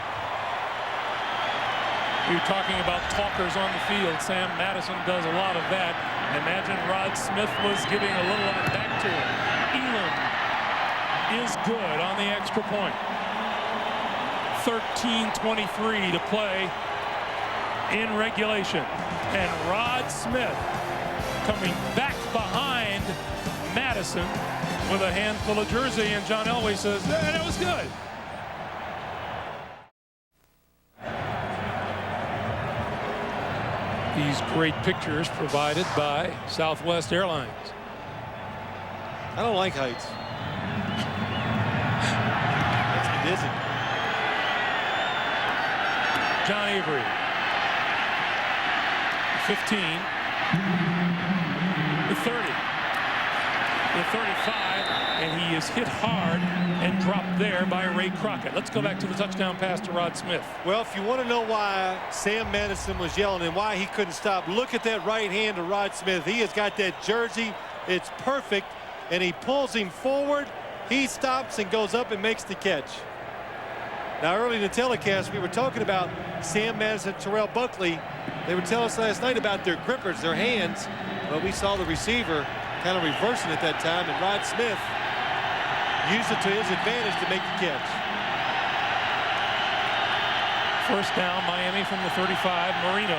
You're talking about talkers on the field. Sam Madison does a lot of that. Imagine Rod Smith was giving a little of it back to him. Elam is good on the extra point. 13:23 to play in regulation. And Rod Smith coming back behind Madison with a handful of jersey, and John Elway says, that was good. These great pictures provided by Southwest Airlines. I don't like heights. Makes me dizzy. John Avery, 15, the 30, the 35, and he is hit hard and dropped there by Ray Crockett. Let's go back to the touchdown pass to Rod Smith. Well, if you want to know why Sam Madison was yelling and why he couldn't stop, look at that right hand of Rod Smith. He has got that jersey. It's perfect, and he pulls him forward. He stops and goes up and makes the catch. Now, early in the telecast, we were talking about Sam Madison, Terrell Buckley. They would tell us last night about their grippers, their hands, but we saw the receiver kind of reversing at that time, and Rod Smith used it to his advantage to make the catch. First down, Miami from the 35. Marino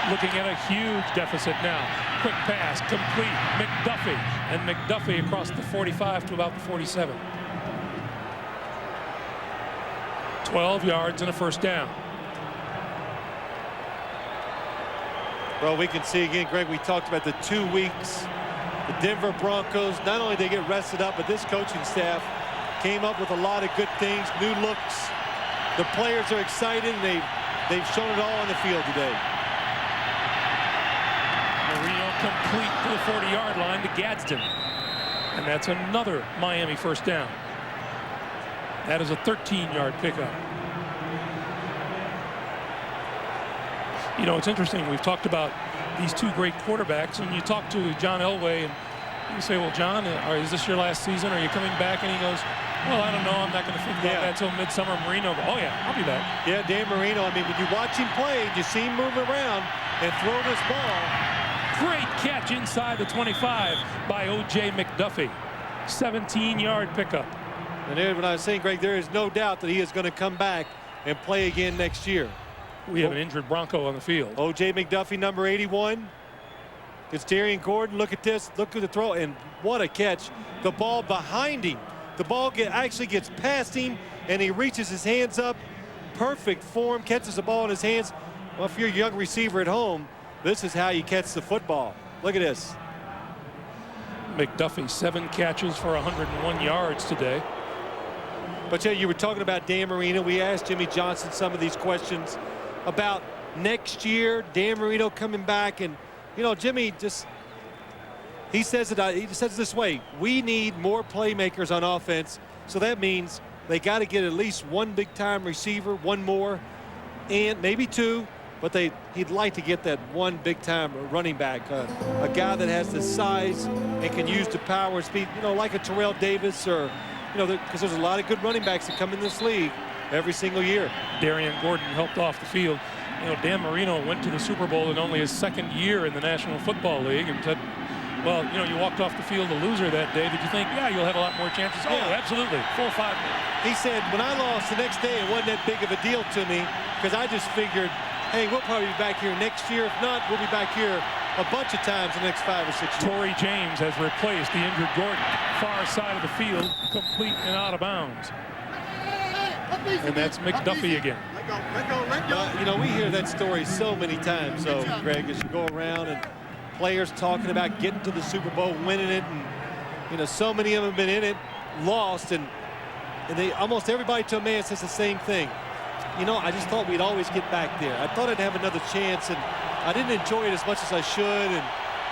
looking at a huge deficit now. Quick pass, complete. McDuffie, and McDuffie across the 45 to about the 47. 12 yards and a first down. Well, we can see again, Greg, we talked about the 2 weeks. The Denver Broncos, not only did they get rested up, but this coaching staff came up with a lot of good things, new looks. The players are excited, and they've shown it all on the field today. Marino complete to the 40-yard line to Gadsden. And that's another Miami first down. That is a 13-yard pickup. You know, it's interesting. We've talked about these two great quarterbacks, and you talk to John Elway, and you say, well, John, is this your last season? Are you coming back? And he goes, well, I don't know. I'm not going to think about that until midsummer. Marino, oh, yeah, I'll be back. Yeah, Dan Marino, I mean, when you watch him play, you see him move around and throw this ball. Great catch inside the 25 by O.J. McDuffie. 17-yard pickup. And there, when I was saying, Greg, there is no doubt that he is going to come back and play again next year. We have an injured Bronco on the field. O.J. McDuffie, number 81. It's Darian Gordon. Look at this. Look at the throw. And what a catch. The ball behind him. The ball actually gets past him, and he reaches his hands up. Perfect form. Catches the ball in his hands. Well, if you're a young receiver at home, this is how you catch the football. Look at this. McDuffie, 7 catches for 101 yards today. But yeah, you were talking about Dan Marino. We asked Jimmy Johnson some of these questions about next year, Dan Marino coming back, and you know, Jimmy he says it this way: we need more playmakers on offense, so that means they got to get at least one big-time receiver, one more, and maybe 2, but he'd like to get that one big-time running back, a guy that has the size and can use the power and speed, you know, like a Terrell Davis, or you know, because there's a lot of good running backs that come in this league every single year. Darian Gordon helped off the field. You know, Dan Marino went to the Super Bowl in only his 2nd year in the National Football League, and said, well, you know, you walked off the field a loser that day. Did you think, yeah, you'll have a lot more chances? Oh, absolutely. 4 or 5 minutes. He said, when I lost the next day, it wasn't that big of a deal to me, because I just figured, hey, we'll probably be back here next year. If not, we'll be back here a bunch of times the next 5 or 6 years. Torrey James has replaced the injured Gordon. Far side of the field, complete and out of bounds. And that's McDuffie again. You know, we hear that story so many times, so Greg, as you go around and players talking about getting to the Super Bowl, winning it, and you know, so many of them have been in it, lost, and they almost everybody to a man says the same thing. You know, I just thought we'd always get back there. I thought I'd have another chance, and I didn't enjoy it as much as I should. And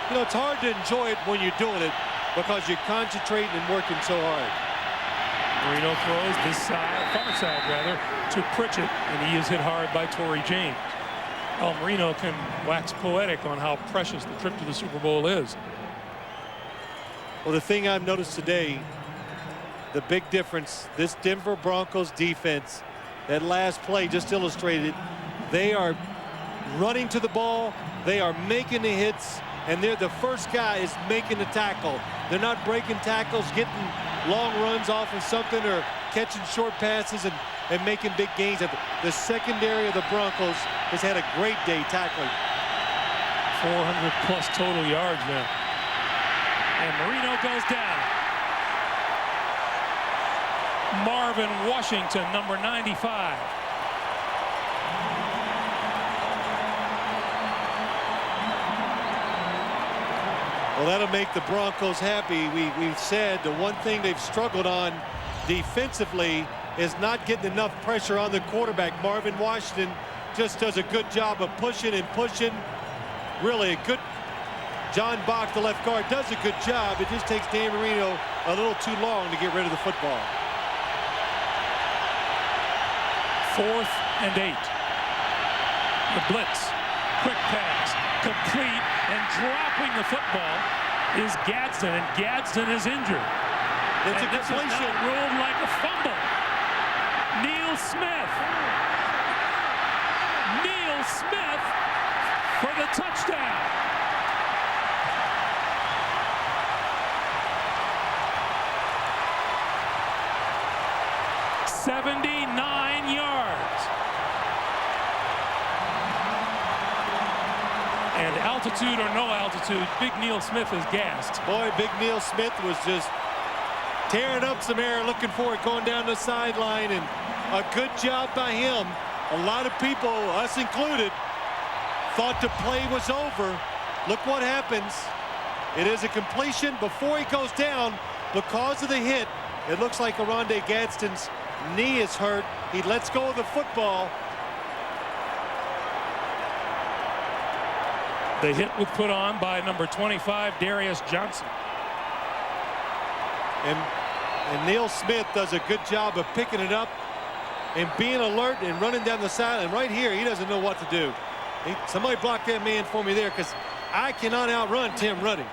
you know, it's hard to enjoy it when you're doing it because you're concentrating and working so hard. Marino throws this side, far side rather, to Pritchett, and he is hit hard by Torrey James. Well, Marino can wax poetic on how precious the trip to the Super Bowl is. Well, the thing I've noticed today, the big difference. This Denver Broncos defense, that last play just illustrated, they are running to the ball, they are making the hits, and they're the first guy is making the tackle. They're not breaking tackles, getting long runs off of something or catching short passes and making big gains. The secondary of the Broncos has had a great day tackling. 400+ total yards now. And Marino goes down. Marvin Washington, number 95. Well, that'll make the Broncos happy. We've said the one thing they've struggled on defensively is not getting enough pressure on the quarterback. Marvin Washington just does a good job of pushing and pushing. Really a good. John Bach, the left guard, does a good job. It just takes Dan Marino a little too long to get rid of the football. 4th and 8. The blitz, quick pass, complete, and dropping the football is Gadsden, and Gadsden is injured. It's a completion. Ruled like a fumble. Neil Smith. Neil Smith for the touchdown. $79 yards. And altitude or no altitude, Big Neil Smith is gassed. Boy, Big Neil Smith was just tearing up some air, looking for it, going down the sideline, and a good job by him. A lot of people, us included, thought the play was over. Look what happens. It is a completion before he goes down because of the hit. It looks like Oronde Gadsden's knee is hurt. He lets go of the football. The hit was put on by number 25, Darius Johnson. And Neil Smith does a good job of picking it up and being alert and running down the side. And right here, he doesn't know what to do. Somebody block that man for me there, because I cannot outrun Tim running.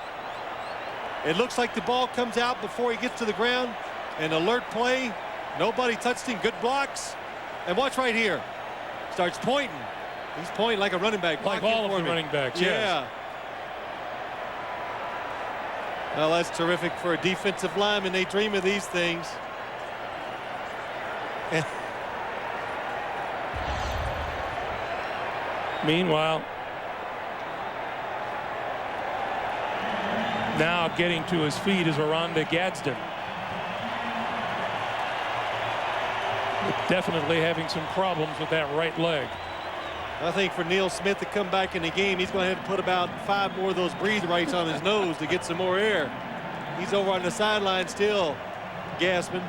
It looks like the ball comes out before he gets to the ground. An alert play. Nobody touched him. Good blocks. And watch right here. Starts pointing. He's pointing like a running back. Like all of the running backs, yes. Yeah. Well, that's terrific for a defensive lineman. They dream of these things. Meanwhile, now getting to his feet is Oronde Gadsden. Definitely having some problems with that right leg. I think for Neil Smith to come back in the game, he's going to have to put about 5 more of those breathe rights on his nose to get some more air. He's over on the sideline still gasping,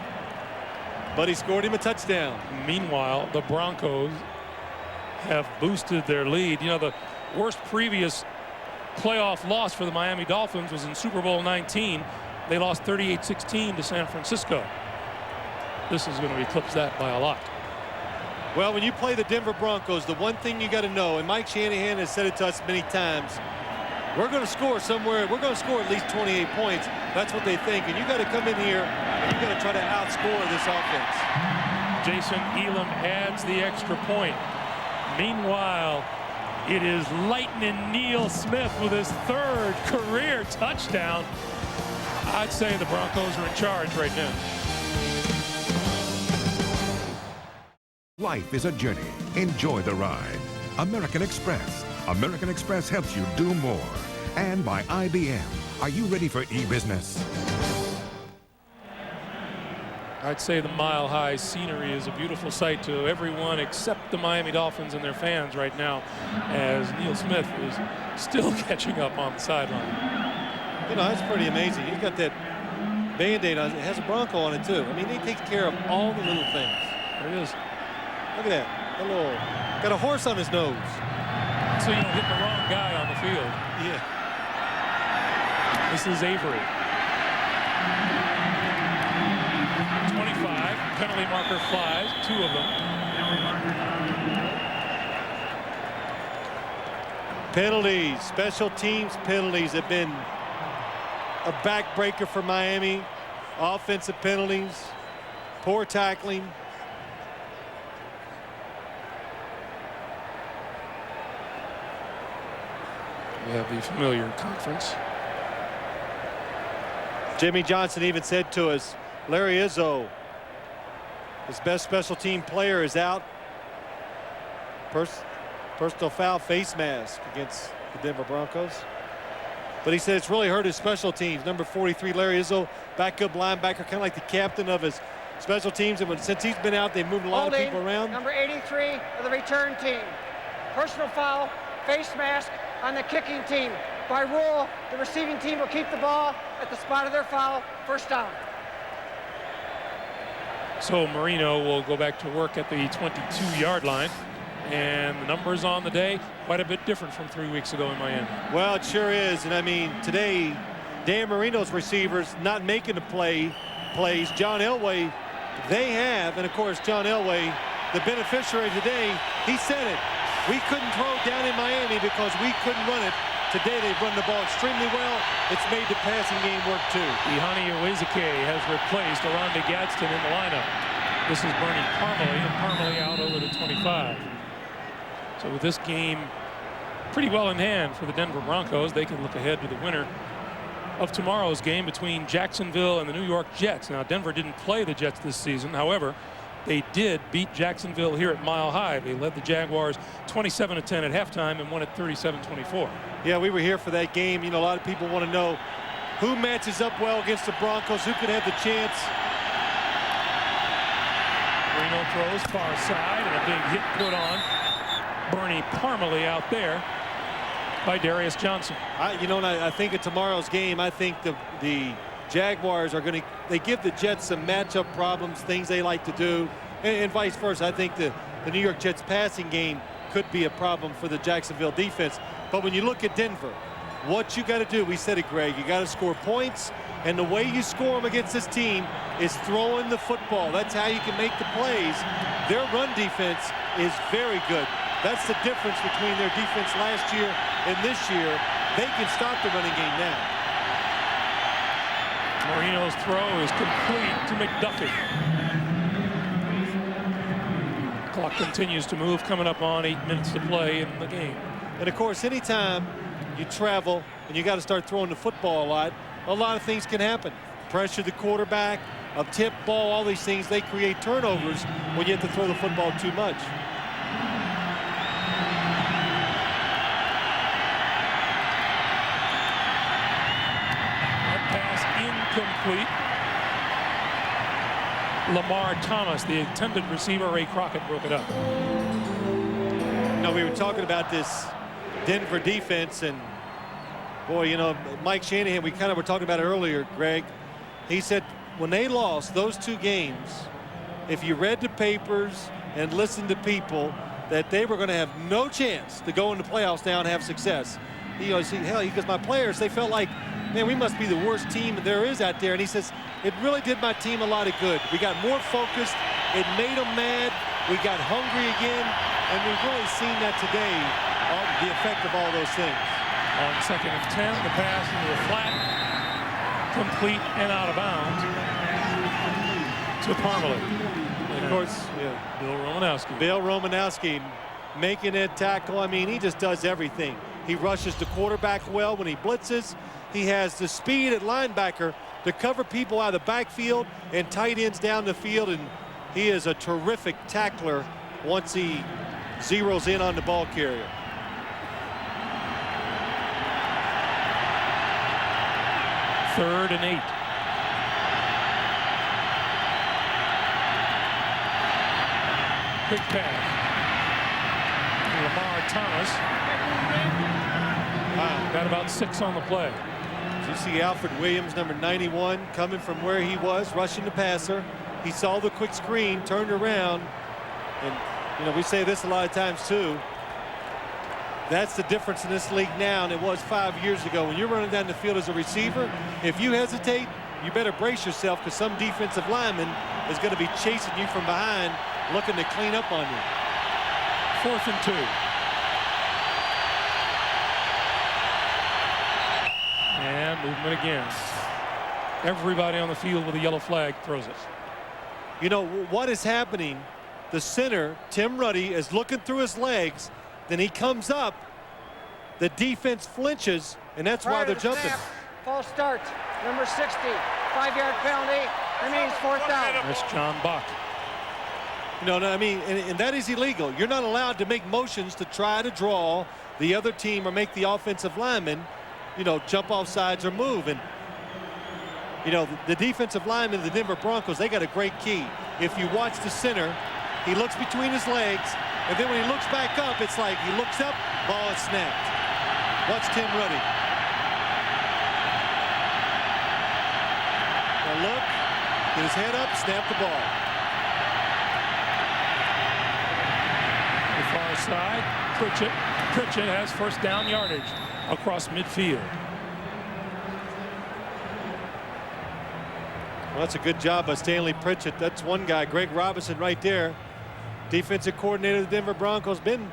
but he scored him a touchdown. Meanwhile, the Broncos have boosted their lead. You know, the worst previous playoff loss for the Miami Dolphins was in Super Bowl 19. They lost 38-16 to San Francisco. This is going to eclipse that by a lot. Well, when you play the Denver Broncos, the one thing you got to know, and Mike Shanahan has said it to us many times, we're going to score somewhere. We're going to score at least 28 points. That's what they think. And you got to come in here and you got to try to outscore this offense. Jason Elam adds the extra point. Meanwhile, it is lightning Neil Smith with his 3rd career touchdown. I'd say the Broncos are in charge right now. Life is a journey. Enjoy the ride. American Express. American Express helps you do more. And by IBM. Are you ready for e-business? I'd say the Mile High scenery is a beautiful sight to everyone except the Miami Dolphins and their fans right now, as Neil Smith is still catching up on the sideline. You know, that's pretty amazing. He's got that Band-Aid on it. It has a Bronco on it, too. I mean, he takes care of all the little things. There it is. Look at that. Got a horse on his nose. So you don't hit the wrong guy on the field. Yeah. This is Avery. 25. Penalty marker flies. 2 of them. Penalties. Special teams penalties have been a backbreaker for Miami. offensive penalties, poor tackling. We have the familiar conference. Jimmy Johnson even said to us, Larry Izzo, his best special team player, is out. Personal foul, face mask against the Denver Broncos. But he said it's really hurt his special teams. Number 43, Larry Izzo, backup linebacker, kind of like the captain of his special teams. And since he's been out, they've moved a lot of people around. Number 83 of the return team. Personal foul, face mask on the kicking team. By rule, the receiving team will keep the ball at the spot of their foul, first down. So Marino will go back to work at the 22-yard line. And the numbers on the day, quite a bit different from 3 weeks ago in Miami. Well, it sure is. And I mean, today, Dan Marino's receivers not making the plays. John Elway, they have. And of course, John Elway, the beneficiary today, he said it. We couldn't throw it down in Miami because we couldn't run it. Today they've run the ball extremely well. It's made the passing game work too. Ihani Uwezike has replaced Aranda Gadsden in the lineup. This is Bernie Parmalee, and Parmalee out over the 25. So with this game pretty well in hand for the Denver Broncos, they can look ahead to the winner of tomorrow's game between Jacksonville and the New York Jets. Now, Denver didn't play the Jets this season. However, they did beat Jacksonville here at Mile High. They led the Jaguars 27-10 at halftime and won it 37-24. Yeah, we were here for that game. You know, a lot of people want to know who matches up well against the Broncos, who could have the chance. Marino throws far side and a big hit put on Bernie Parmalee out there by Darius Johnson. I think at tomorrow's game, I think the Jaguars are going to, they give the Jets some matchup problems, things they like to do, and vice versa. I think the New York Jets passing game could be a problem for the Jacksonville defense. But when you look at Denver, what you got to do, we said it, Greg, you got to score points, and the way you score them against this team is throwing the football. That's how you can make the plays. Their run defense is very good. That's the difference between their defense last year and this year. They can stop the running game now. Marino's throw is complete to McDuffie. Clock continues to move, coming up on 8 minutes to play in the game. And of course, anytime you travel and you got to start throwing the football a lot of things can happen. Pressure the quarterback, a tip ball, all these things, they create turnovers when you have to throw the football too much. Complete. Lamar Thomas, the intended receiver, Ray Crockett, broke it up. No, we were talking about this Denver defense, and boy, you know, Mike Shanahan, we kind of were talking about it earlier, Greg. He said when they lost those 2 games, if you read the papers and listened to people, that they were going to have no chance to go in the playoffs now and have success. You know, because my players, they felt like, man, we must be the worst team there is out there. And he says, it really did my team a lot of good. We got more focused. It made them mad. We got hungry again. And we've really seen that today, the effect of all those things. On 2nd and 10, the pass into the flat, complete and out of bounds to Parmalee. And of course, yeah, Bill Romanowski making that tackle. I mean, he just does everything. He rushes the quarterback well when he blitzes. He has the speed at linebacker to cover people out of the backfield and tight ends down the field, and he is a terrific tackler once he zeroes in on the ball carrier. Third and 8. Quick pass. Lamar Thomas. Got about 6 on the play. You see Alfred Williams, number 91, coming from where he was, rushing the passer. He saw the quick screen, turned around, and you know, we say this a lot of times too. That's the difference in this league now than it was 5 years ago. When you're running down the field as a receiver, if you hesitate, you better brace yourself, because some defensive lineman is going to be chasing you from behind, looking to clean up on you. 4th and 2. And movement again. Everybody on the field with a yellow flag throws it. You know what is happening? The center, Tim Ruddy, is looking through his legs. Then he comes up. The defense flinches, and that's why they're jumping. Snap, false start, number 60, 5-yard penalty, remains 4th down. That's John Buck. You know, I mean, and that is illegal. You're not allowed to make motions to try to draw the other team or make the offensive lineman, you know, jump off sides or move. And, you know, the defensive lineman of the Denver Broncos, they got a great key. If you watch the center, he looks between his legs, and then when he looks back up, it's like he looks up, ball is snapped. Watch Tim Ruddy. Now look, get his head up, snap the ball. The far side, Pritchett has first down yardage across midfield. Well, that's a good job by Stanley Pritchett. That's one guy. Greg Robinson right there. Defensive coordinator of the Denver Broncos. Been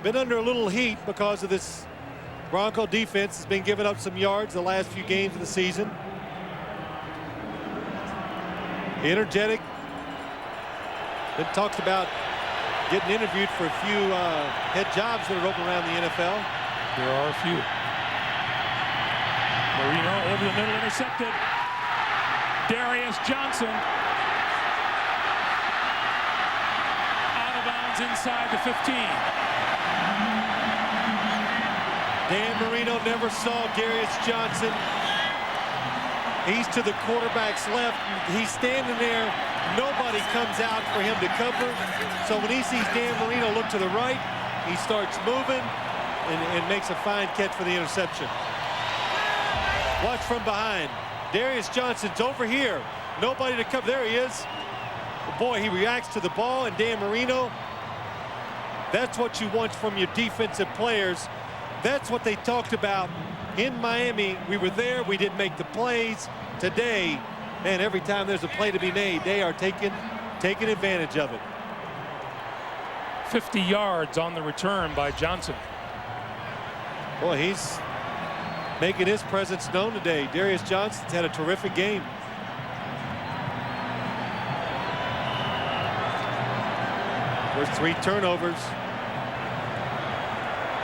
under a little heat because of this Bronco defense. Has been giving up some yards the last few games of the season. Energetic. Been talked about getting interviewed for a few head jobs that are open around the NFL. There are a few. Marino over the middle, intercepted. Darius Johnson out of bounds inside the 15. Dan Marino never saw Darius Johnson. He's to the quarterback's left. He's standing there. Nobody comes out for him to cover. So when he sees Dan Marino look to the right, he starts moving and makes a fine catch for the interception. Watch from behind. Darius Johnson's over here. Nobody to cover. There he is. Boy, he reacts to the ball, and Dan Marino, that's what you want from your defensive players. That's what they talked about in Miami. We were there. We didn't make the plays. Today, man, every time there's a play to be made, they are taking advantage of it. 50 yards on the return by Johnson. Boy, he's making his presence known today. Darius Johnson's had a terrific game. There's 3 turnovers.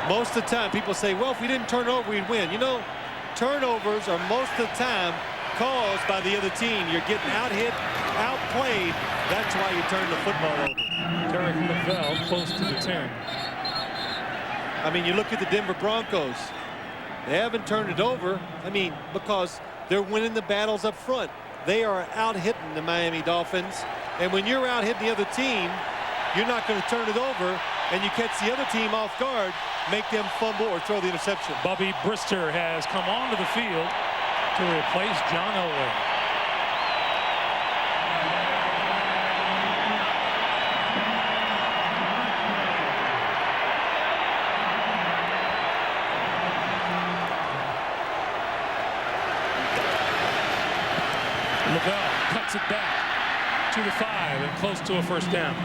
Most of the time, people say, well, if we didn't turn over, we'd win. You know, turnovers are most of the time caused by the other team. You're getting out-hit, outplayed. That's why you turn the football over. Derek Lavelle close to the 10. I mean, you look at the Denver Broncos. They haven't turned it over. I mean, because they're winning the battles up front. They are out-hitting the Miami Dolphins. And when you're out-hitting the other team, you're not going to turn it over, and you catch the other team off guard, make them fumble or throw the interception. Bubby Brister has come onto the field to replace John Elway. Lavelle cuts it back to the 5 and close to a first down.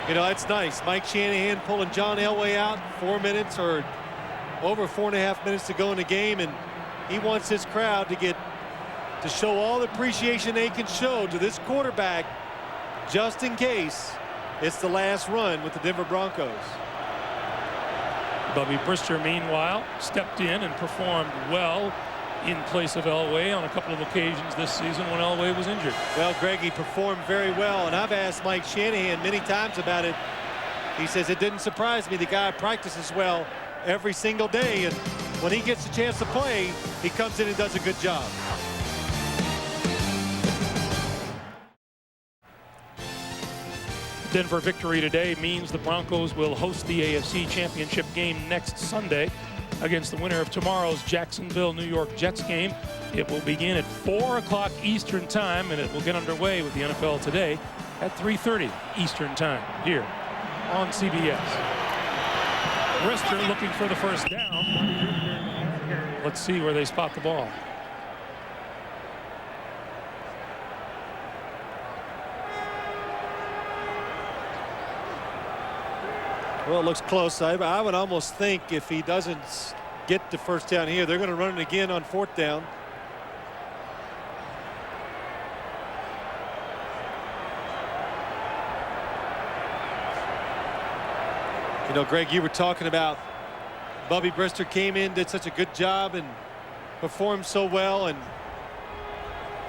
You know, it's nice. Mike Shanahan pulling John Elway out 4 minutes or over 4.5 minutes to go in the game, and he wants his crowd to show all the appreciation they can show to this quarterback just in case it's the last run with the Denver Broncos. Bubby Brister, meanwhile, stepped in and performed well in place of Elway on a couple of occasions this season when Elway was injured. Well, Greg, he performed very well, and I've asked Mike Shanahan many times about it. He says it didn't surprise me. The guy practices well every single day, and when he gets a chance to play, he comes in and does a good job. Denver victory today means the Broncos will host the AFC Championship game next Sunday against the winner of tomorrow's Jacksonville New York Jets game. It will begin at 4 o'clock Eastern time, and it will get underway with the NFL Today at 3:30 Eastern time here on CBS. Brister looking for the first down. Let's see where they spot the ball. Well, it looks close. I would almost think if he doesn't get the first down here, they're going to run it again on 4th down. You know, Greg, you were talking about Bubby Brister came in, did such a good job and performed so well. And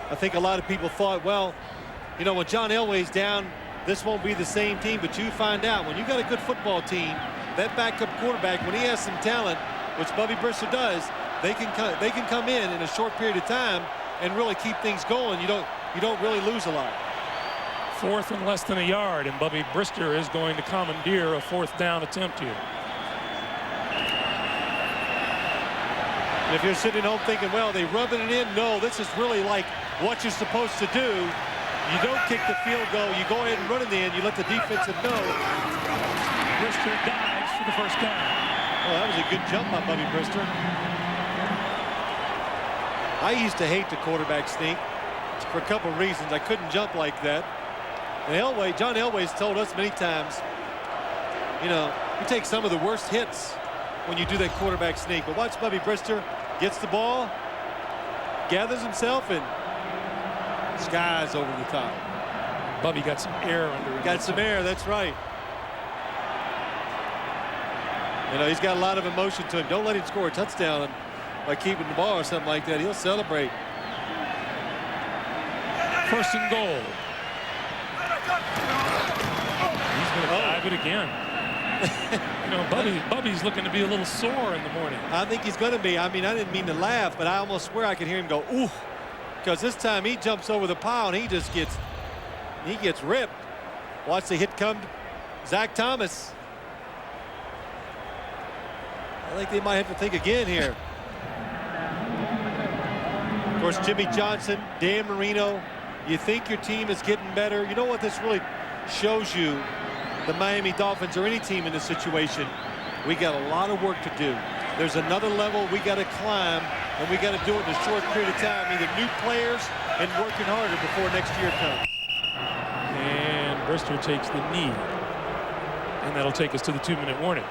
I think a lot of people thought, well, you know, when John Elway's down, this won't be the same team. But you find out when you got a good football team, that backup quarterback, when he has some talent, which Bubby Brister does, they can come in a short period of time and really keep things going. You don't really lose a lot. 4th and less than a yard, and Bubby Brister is going to commandeer a 4th down attempt here. And if you're sitting at home thinking, well, they rubbing it in, no, this is really like what you're supposed to do. You don't kick the field goal. You go ahead and run it in. You let the defensive know. Brister dives for the first down. Oh, that was a good jump by Bubby Brister. I used to hate the quarterback sneak for a couple of reasons. I couldn't jump like that. And John Elway's told us many times, you know, you take some of the worst hits when you do that quarterback sneak. But watch Bubby Brister, gets the ball, gathers himself, and skies over the top. Bubby got some air under him. Got some air, that's right. You know, he's got a lot of emotion to him. Don't let him score a touchdown by keeping the ball or something like that. He'll celebrate. 1st and goal. He's going to dive it again. You know, Bubby's looking to be a little sore in the morning. I think he's going to be. I mean, I didn't mean to laugh, but I almost swear I could hear him go, ooh, because this time he jumps over the pile and he gets ripped. Watch the hit come. Zach Thomas. I think they might have to think again here. Of course, Jimmy Johnson, Dan Marino. You think your team is getting better. You know what this really shows you? The Miami Dolphins or any team in this situation, we got a lot of work to do. There's another level we got to climb, and we got to do it in a short period of time. Either new players and working harder before next year comes. And Brister takes the knee, and that'll take us to the 2-minute warning.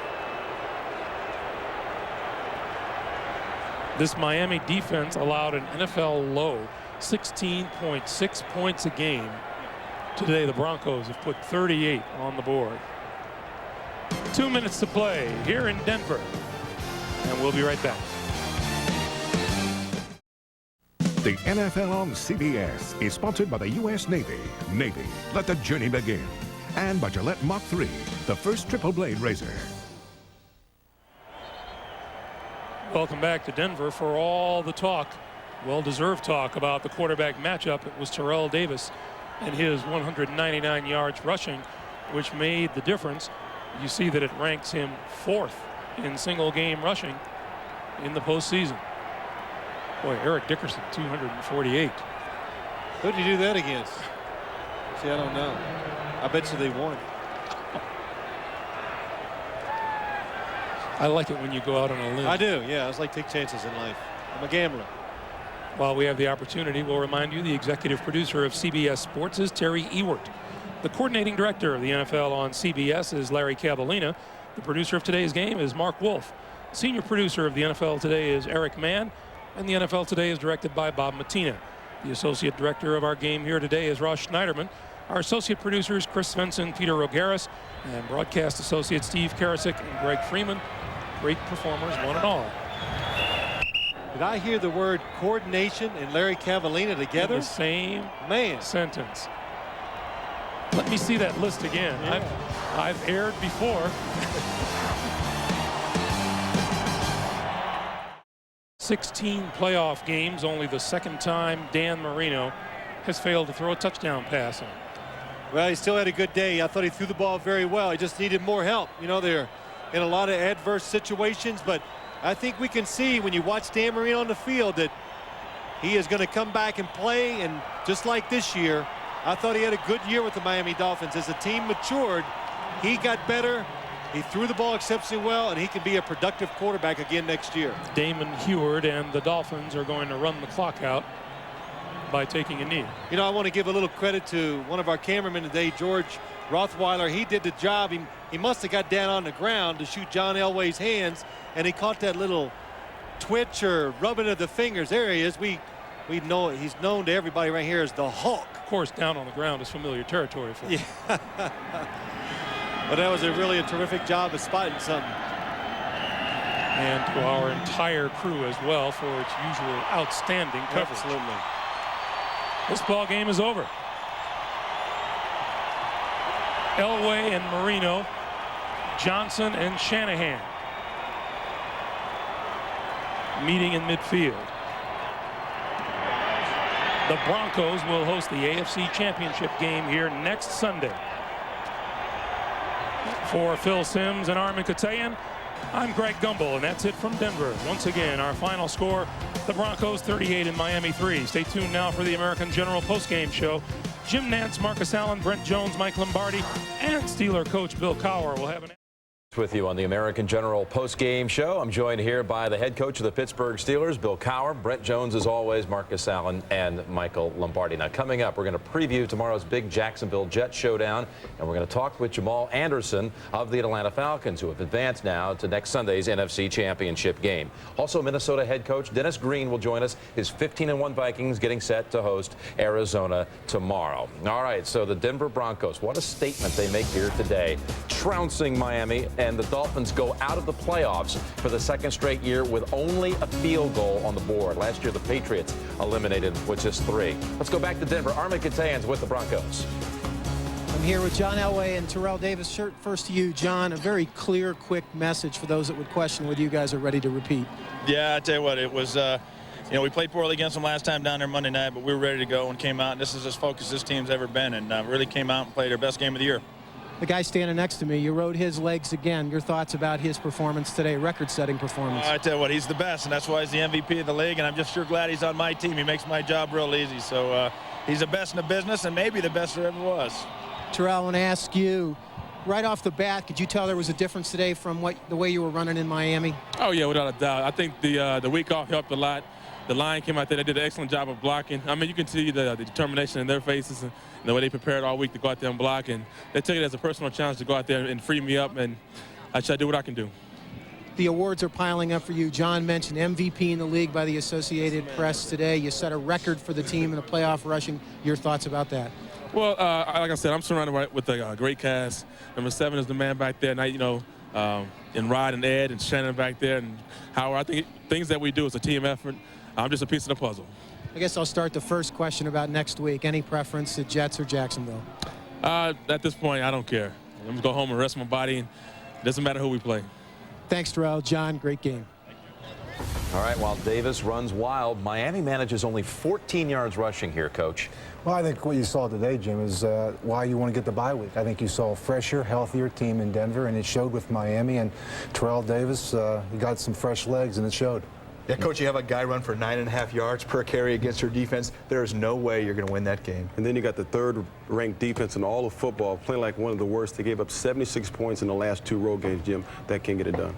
This Miami defense allowed an NFL low 16.6 points a game. Today, the Broncos have put 38 on the board. 2 minutes to play here in Denver, and we'll be right back. The NFL on CBS is sponsored by the U.S. Navy. Navy, let the journey begin. And by Gillette Mach 3, the first triple blade razor. Welcome back to Denver for all the talk, well-deserved talk about the quarterback matchup. It was Terrell Davis and his 199 yards rushing, which made the difference. You see that it ranks him 4th in single game rushing in the postseason. Boy, Eric Dickerson, 248. Who did you do that against? See, I don't know. I bet you they won. I like it when you go out on a limb. I do, yeah. I just like take chances in life. I'm a gambler. While we have the opportunity, we'll remind you the executive producer of CBS Sports is Terry Ewert. The coordinating director of the NFL on CBS is Larry Cavallina. The producer of today's game is Mark Wolf. Senior producer of the NFL Today is Eric Mann. And the NFL Today is directed by Bob Matina. The associate director of our game here today is Ross Schneiderman. Our associate producers, Chris Svensson, Peter Rogaris, and broadcast associate Steve Karasik and Greg Freeman. Great performers, one and all. Did I hear the word coordination and Larry Cavallina together? In the same sentence. Let me see that list again. Yeah. I've aired before. 16 playoff games, only the second time Dan Marino has failed to throw a touchdown pass on. Well, he still had a good day. I thought he threw the ball very well. He just needed more help. You know, they're in a lot of adverse situations, but I think we can see when you watch Dan Marino on the field that he is going to come back and play. And just like this year, I thought he had a good year with the Miami Dolphins. As the team matured, he got better. He threw the ball exceptionally well, and he can be a productive quarterback again next year. Damon Heward and the Dolphins are going to run the clock out by taking a knee. You know, I want to give a little credit to one of our cameramen today, George Rothweiler. He did the job. He must have got down on the ground to shoot John Elway's hands, and he caught that little twitch or rubbing of the fingers. There he is. We know he's known to everybody right here as the Hulk. Of course, down on the ground is familiar territory for him. Yeah. But that was really a terrific job of spotting something. And to our entire crew as well for its usual outstanding coverage. Absolutely. This ball game is over. Elway and Marino, Johnson and Shanahan meeting in midfield. The Broncos will host the AFC Championship game here next Sunday. For Phil Simms and Armin Katayan, I'm Greg Gumbel, and that's it from Denver. Once again, our final score, the Broncos 38 and Miami 3. Stay tuned now for the American General postgame show. Jim Nantz, Marcus Allen, Brent Jones, Mike Lombardi, and Steeler coach Bill Cowher will have an... With you on the American General post-game show. I'm joined here by the head coach of the Pittsburgh Steelers, Bill Cowher, Brent Jones, as always, Marcus Allen, and Michael Lombardi. Now, coming up, we're going to preview tomorrow's big Jacksonville Jets showdown, and we're going to talk with Jamal Anderson of the Atlanta Falcons, who have advanced now to next Sunday's NFC Championship game. Also, Minnesota head coach Dennis Green will join us. His 15-1 Vikings getting set to host Arizona tomorrow. All right, so the Denver Broncos, what a statement they make here today, trouncing Miami, and the Dolphins go out of the playoffs for the second straight year with only a field goal on the board. Last year, the Patriots eliminated with just 3. Let's go back to Denver. Armin Katayan's with the Broncos. I'm here with John Elway and Terrell Davis. First to you, John, a very clear, quick message for those that would question whether you guys are ready to repeat. Yeah, I tell you what, it was, you know, we played poorly against them last time down there Monday night, but we were ready to go and came out. And this is as focused this team's ever been, and really came out and played our best game of the year. The guy standing next to me, you rode his legs again. Your thoughts about his performance today, record-setting performance? I tell you what, he's the best, and that's why he's the MVP of the league, and I'm just sure glad he's on my team. He makes my job real easy. So he's the best in the business and maybe the best there ever was. Terrell, I want to ask you, right off the bat, could you tell there was a difference today from the way you were running in Miami? Oh, yeah, without a doubt. I think the week off helped a lot. The line came out there. They did an excellent job of blocking. I mean, you can see the determination in their faces and the way they prepared all week to go out there and block. And they took it as a personal challenge to go out there and free me up. And I try to do what I can do. The awards are piling up for you. John mentioned MVP in the league by the Associated Press today. You set a record for the team in the playoff rushing. Your thoughts about that? Well, like I said, I'm surrounded with a great cast. Number 7 is the man back there. And, you know, and Rod and Ed and Shannon back there and Howard. I think things that we do is a team effort. I'm just a piece of the puzzle. I guess I'll start the first question about next week. Any preference to Jets or Jacksonville? At this point, I don't care. I'm going to go home and rest my body. And it doesn't matter who we play. Thanks, Terrell. John, great game. All right, while Davis runs wild, Miami manages only 14 yards rushing here, Coach. Well, I think what you saw today, Jim, is why you want to get the bye week. I think you saw a fresher, healthier team in Denver, and it showed with Miami. And Terrell Davis, he got some fresh legs, and it showed. Yeah, Coach, you have a guy run for 9.5 yards per carry against your defense. There is no way you're going to win that game. And then you got the 3rd-ranked defense in all of football, playing like one of the worst. They gave up 76 points in the last 2 road games, Jim. That can't get it done.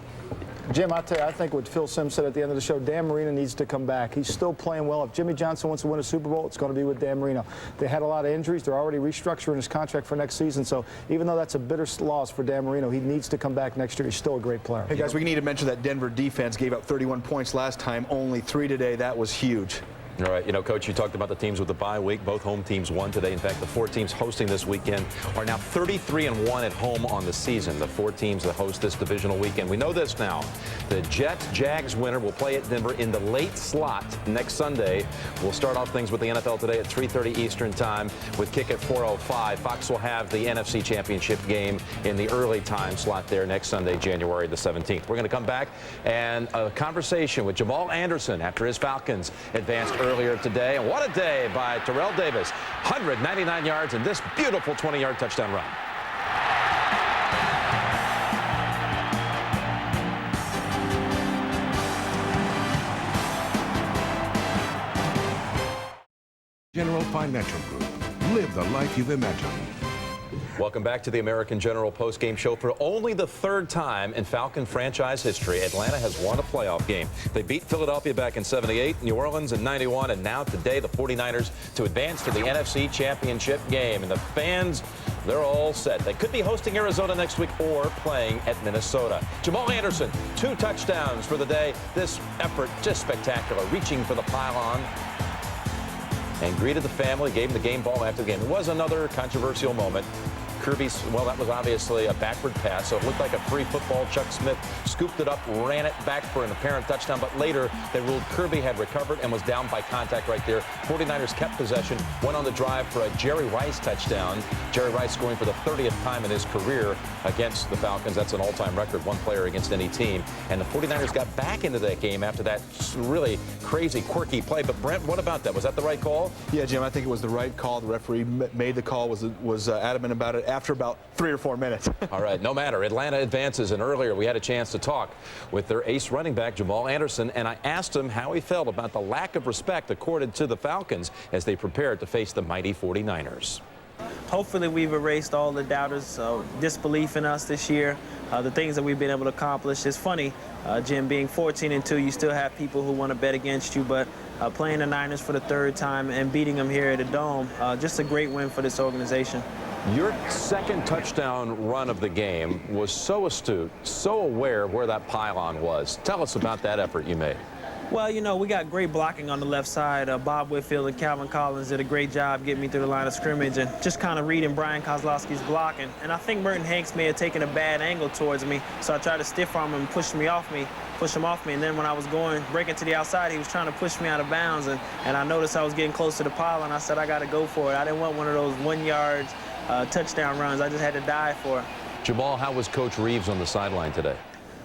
Jim, I tell you, I think what Phil Simms said at the end of the show, Dan Marino needs to come back. He's still playing well. If Jimmy Johnson wants to win a Super Bowl, it's going to be with Dan Marino. They had a lot of injuries. They're already restructuring his contract for next season. So even though that's a bitter loss for Dan Marino, he needs to come back next year. He's still a great player. Hey, guys, we need to mention that Denver defense gave up 31 points last time, only 3 today. That was huge. All right, you know, Coach, you talked about the teams with the bye week. Both home teams won today. In fact, the 4 teams hosting this weekend are now 33-1 at home on the season. The 4 teams that host this divisional weekend. We know this now. The Jets-Jags winner will play at Denver in the late slot next Sunday. We'll start off things with the NFL today at 3:30 Eastern time with kick at 4:05. Fox will have the NFC Championship game in the early time slot there next Sunday, January the 17th. We're going to come back and a conversation with Jamal Anderson after his Falcons advanced earlier today. And what a day by Terrell Davis. 199 yards and this beautiful 20-yard touchdown run. General Financial Group. Live the life you've imagined. Welcome back to the American General postgame show. For only the 3rd time in Falcon franchise history, Atlanta has won a playoff game. They beat Philadelphia back in '78, New Orleans in '91, and now today the 49ers to advance to the NFC Championship game. And the fans, they're all set. They could be hosting Arizona next week or playing at Minnesota. Jamal Anderson, 2 touchdowns for the day. This effort just spectacular, reaching for the pylon. And greeted the family, gave him the game ball after the game. It was another controversial moment. Kirby's, well, that was obviously a backward pass, so it looked like a free football. Chuck Smith scooped it up, ran it back for an apparent touchdown, but later they ruled Kirby had recovered and was down by contact right there. 49ers kept possession, went on the drive for a Jerry Rice touchdown. Jerry Rice scoring for the 30th time in his career against the Falcons. That's an all-time record, one player against any team. And the 49ers got back into that game after that really crazy, quirky play. But Brent, what about that? Was that the right call? Yeah, Jim, I think it was the right call. The referee made the call, was adamant about it after about 3 or 4 minutes. All right, no matter. Atlanta advances, and earlier we had a chance to talk with their ace running back, Jamal Anderson, and I asked him how he felt about the lack of respect accorded to the Falcons as they prepared to face the mighty 49ers. Hopefully we've erased all the doubters' disbelief in us this year, the things that we've been able to accomplish. It's funny, Jim, being 14-2, you still have people who want to bet against you, but playing the Niners for the 3rd time and beating them here at the Dome, just a great win for this organization. Your second touchdown run of the game was so astute, so aware of where that pylon was. Tell us about that effort you made. Well, you know, we got great blocking on the left side. Bob Whitfield and Calvin Collins did a great job getting me through the line of scrimmage and just kind of reading Brian Kozlowski's blocking. And I think Merton Hanks may have taken a bad angle towards me, so I tried to stiff arm him and push him off me. And then when I was breaking to the outside, he was trying to push me out of bounds. And I noticed I was getting close to the pylon. I said, I got to go for it. I didn't want one of those 1-yard touchdown runs. I just had to die for it. Jamal, how was Coach Reeves on the sideline today?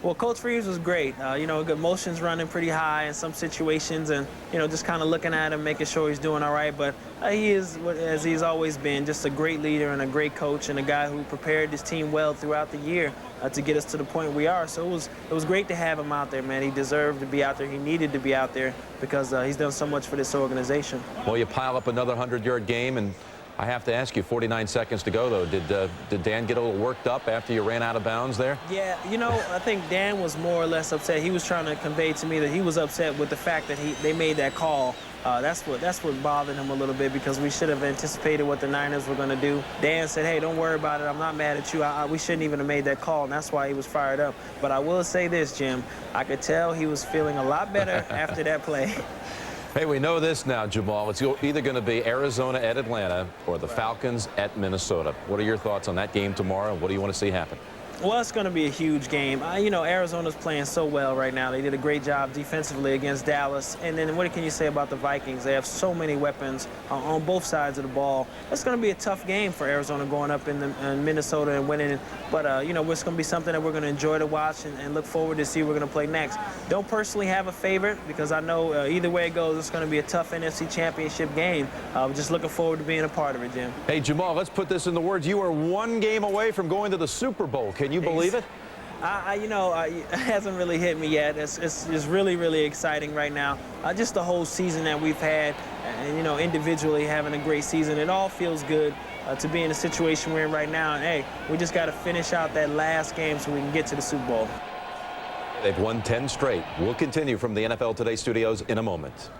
Well, Coach Reeves was great. You know, good motions running pretty high in some situations and, you know, just kind of looking at him, making sure he's doing all right. But he is, as he's always been, just a great leader and a great coach and a guy who prepared his team well throughout the year to get us to the point we are. So it was great to have him out there, man. He deserved to be out there. He needed to be out there because he's done so much for this organization. Well, you pile up another 100-yard game, and I have to ask you, 49 seconds to go, though. Did Dan get a little worked up after you ran out of bounds there? Yeah, you know, I think Dan was more or less upset. He was trying to convey to me that he was upset with the fact that they made that call. That's what bothered him a little bit because we should have anticipated what the Niners were going to do. Dan said, hey, don't worry about it. I'm not mad at you. We shouldn't even have made that call, and that's why he was fired up. But I will say this, Jim. I could tell he was feeling a lot better after that play. Hey, we know this now, Jamal. It's either going to be Arizona at Atlanta or the Falcons at Minnesota. What are your thoughts on that game tomorrow, and what do you want to see happen? Well, it's going to be a huge game. You know, Arizona's playing so well right now. They did a great job defensively against Dallas. And then what can you say about the Vikings? They have so many weapons on both sides of the ball. It's going to be a tough game for Arizona going up in Minnesota and winning. But, you know, it's going to be something that we're going to enjoy to watch and look forward to see we're going to play next. Don't personally have a favorite because I know either way it goes, it's going to be a tough NFC Championship game. I'm just looking forward to being a part of it, Jim. Hey, Jamal, let's put this into words. You are one game away from going to the Super Bowl. Can you believe it? You know, it hasn't really hit me yet. It's really, really exciting right now. Just the whole season that we've had, and, you know, individually having a great season. It all feels good to be in the situation we're in right now. And, hey, we just got to finish out that last game so we can get to the Super Bowl. They've won 10 straight. We'll continue from the NFL Today studios in a moment.